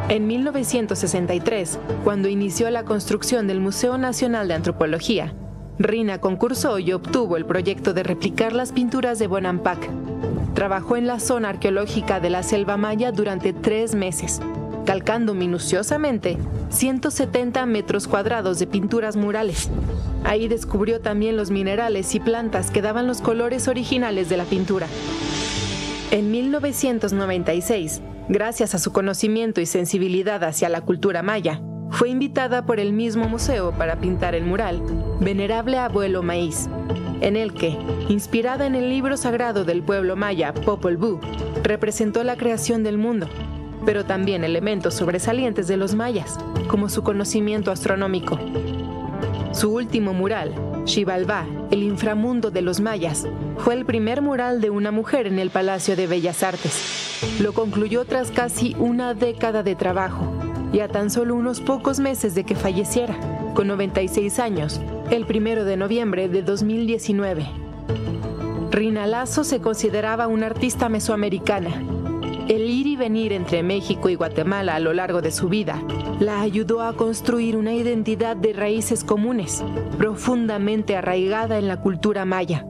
En 1963, cuando inició la construcción del Museo Nacional de Antropología, Rina concursó y obtuvo el proyecto de replicar las pinturas de Bonampak. Trabajó en la zona arqueológica de la Selva Maya durante 3 meses, calcando minuciosamente 170 metros cuadrados de pinturas murales. Ahí descubrió también los minerales y plantas que daban los colores originales de la pintura. En 1996, gracias a su conocimiento y sensibilidad hacia la cultura maya, fue invitada por el mismo museo para pintar el mural Venerable Abuelo Maíz, en el que, inspirada en el libro sagrado del pueblo maya Popol Vuh, representó la creación del mundo, pero también elementos sobresalientes de los mayas, como su conocimiento astronómico. Su último mural, Xibalbá, el inframundo de los mayas, fue el primer mural de una mujer en el Palacio de Bellas Artes. Lo concluyó tras casi una década de trabajo y a tan solo unos pocos meses de que falleciera, con 96 años, el 1 de noviembre de 2019. Rina Lazo se consideraba una artista mesoamericana. El ir y venir entre México y Guatemala a lo largo de su vida la ayudó a construir una identidad de raíces comunes, profundamente arraigada en la cultura maya.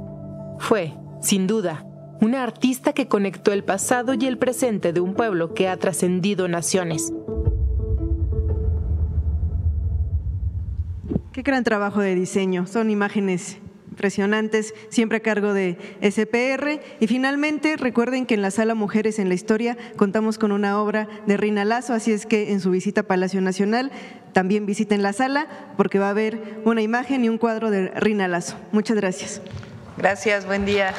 Fue, sin duda, una artista que conectó el pasado y el presente de un pueblo que ha trascendido naciones. Qué gran trabajo de diseño, son imágenes impresionantes, siempre a cargo de SPR. Y finalmente, recuerden que en la Sala Mujeres en la Historia contamos con una obra de Rina Lazo, así es que en su visita a Palacio Nacional también visiten la sala porque va a haber una imagen y un cuadro de Rina Lazo. Muchas gracias. Gracias, buen día.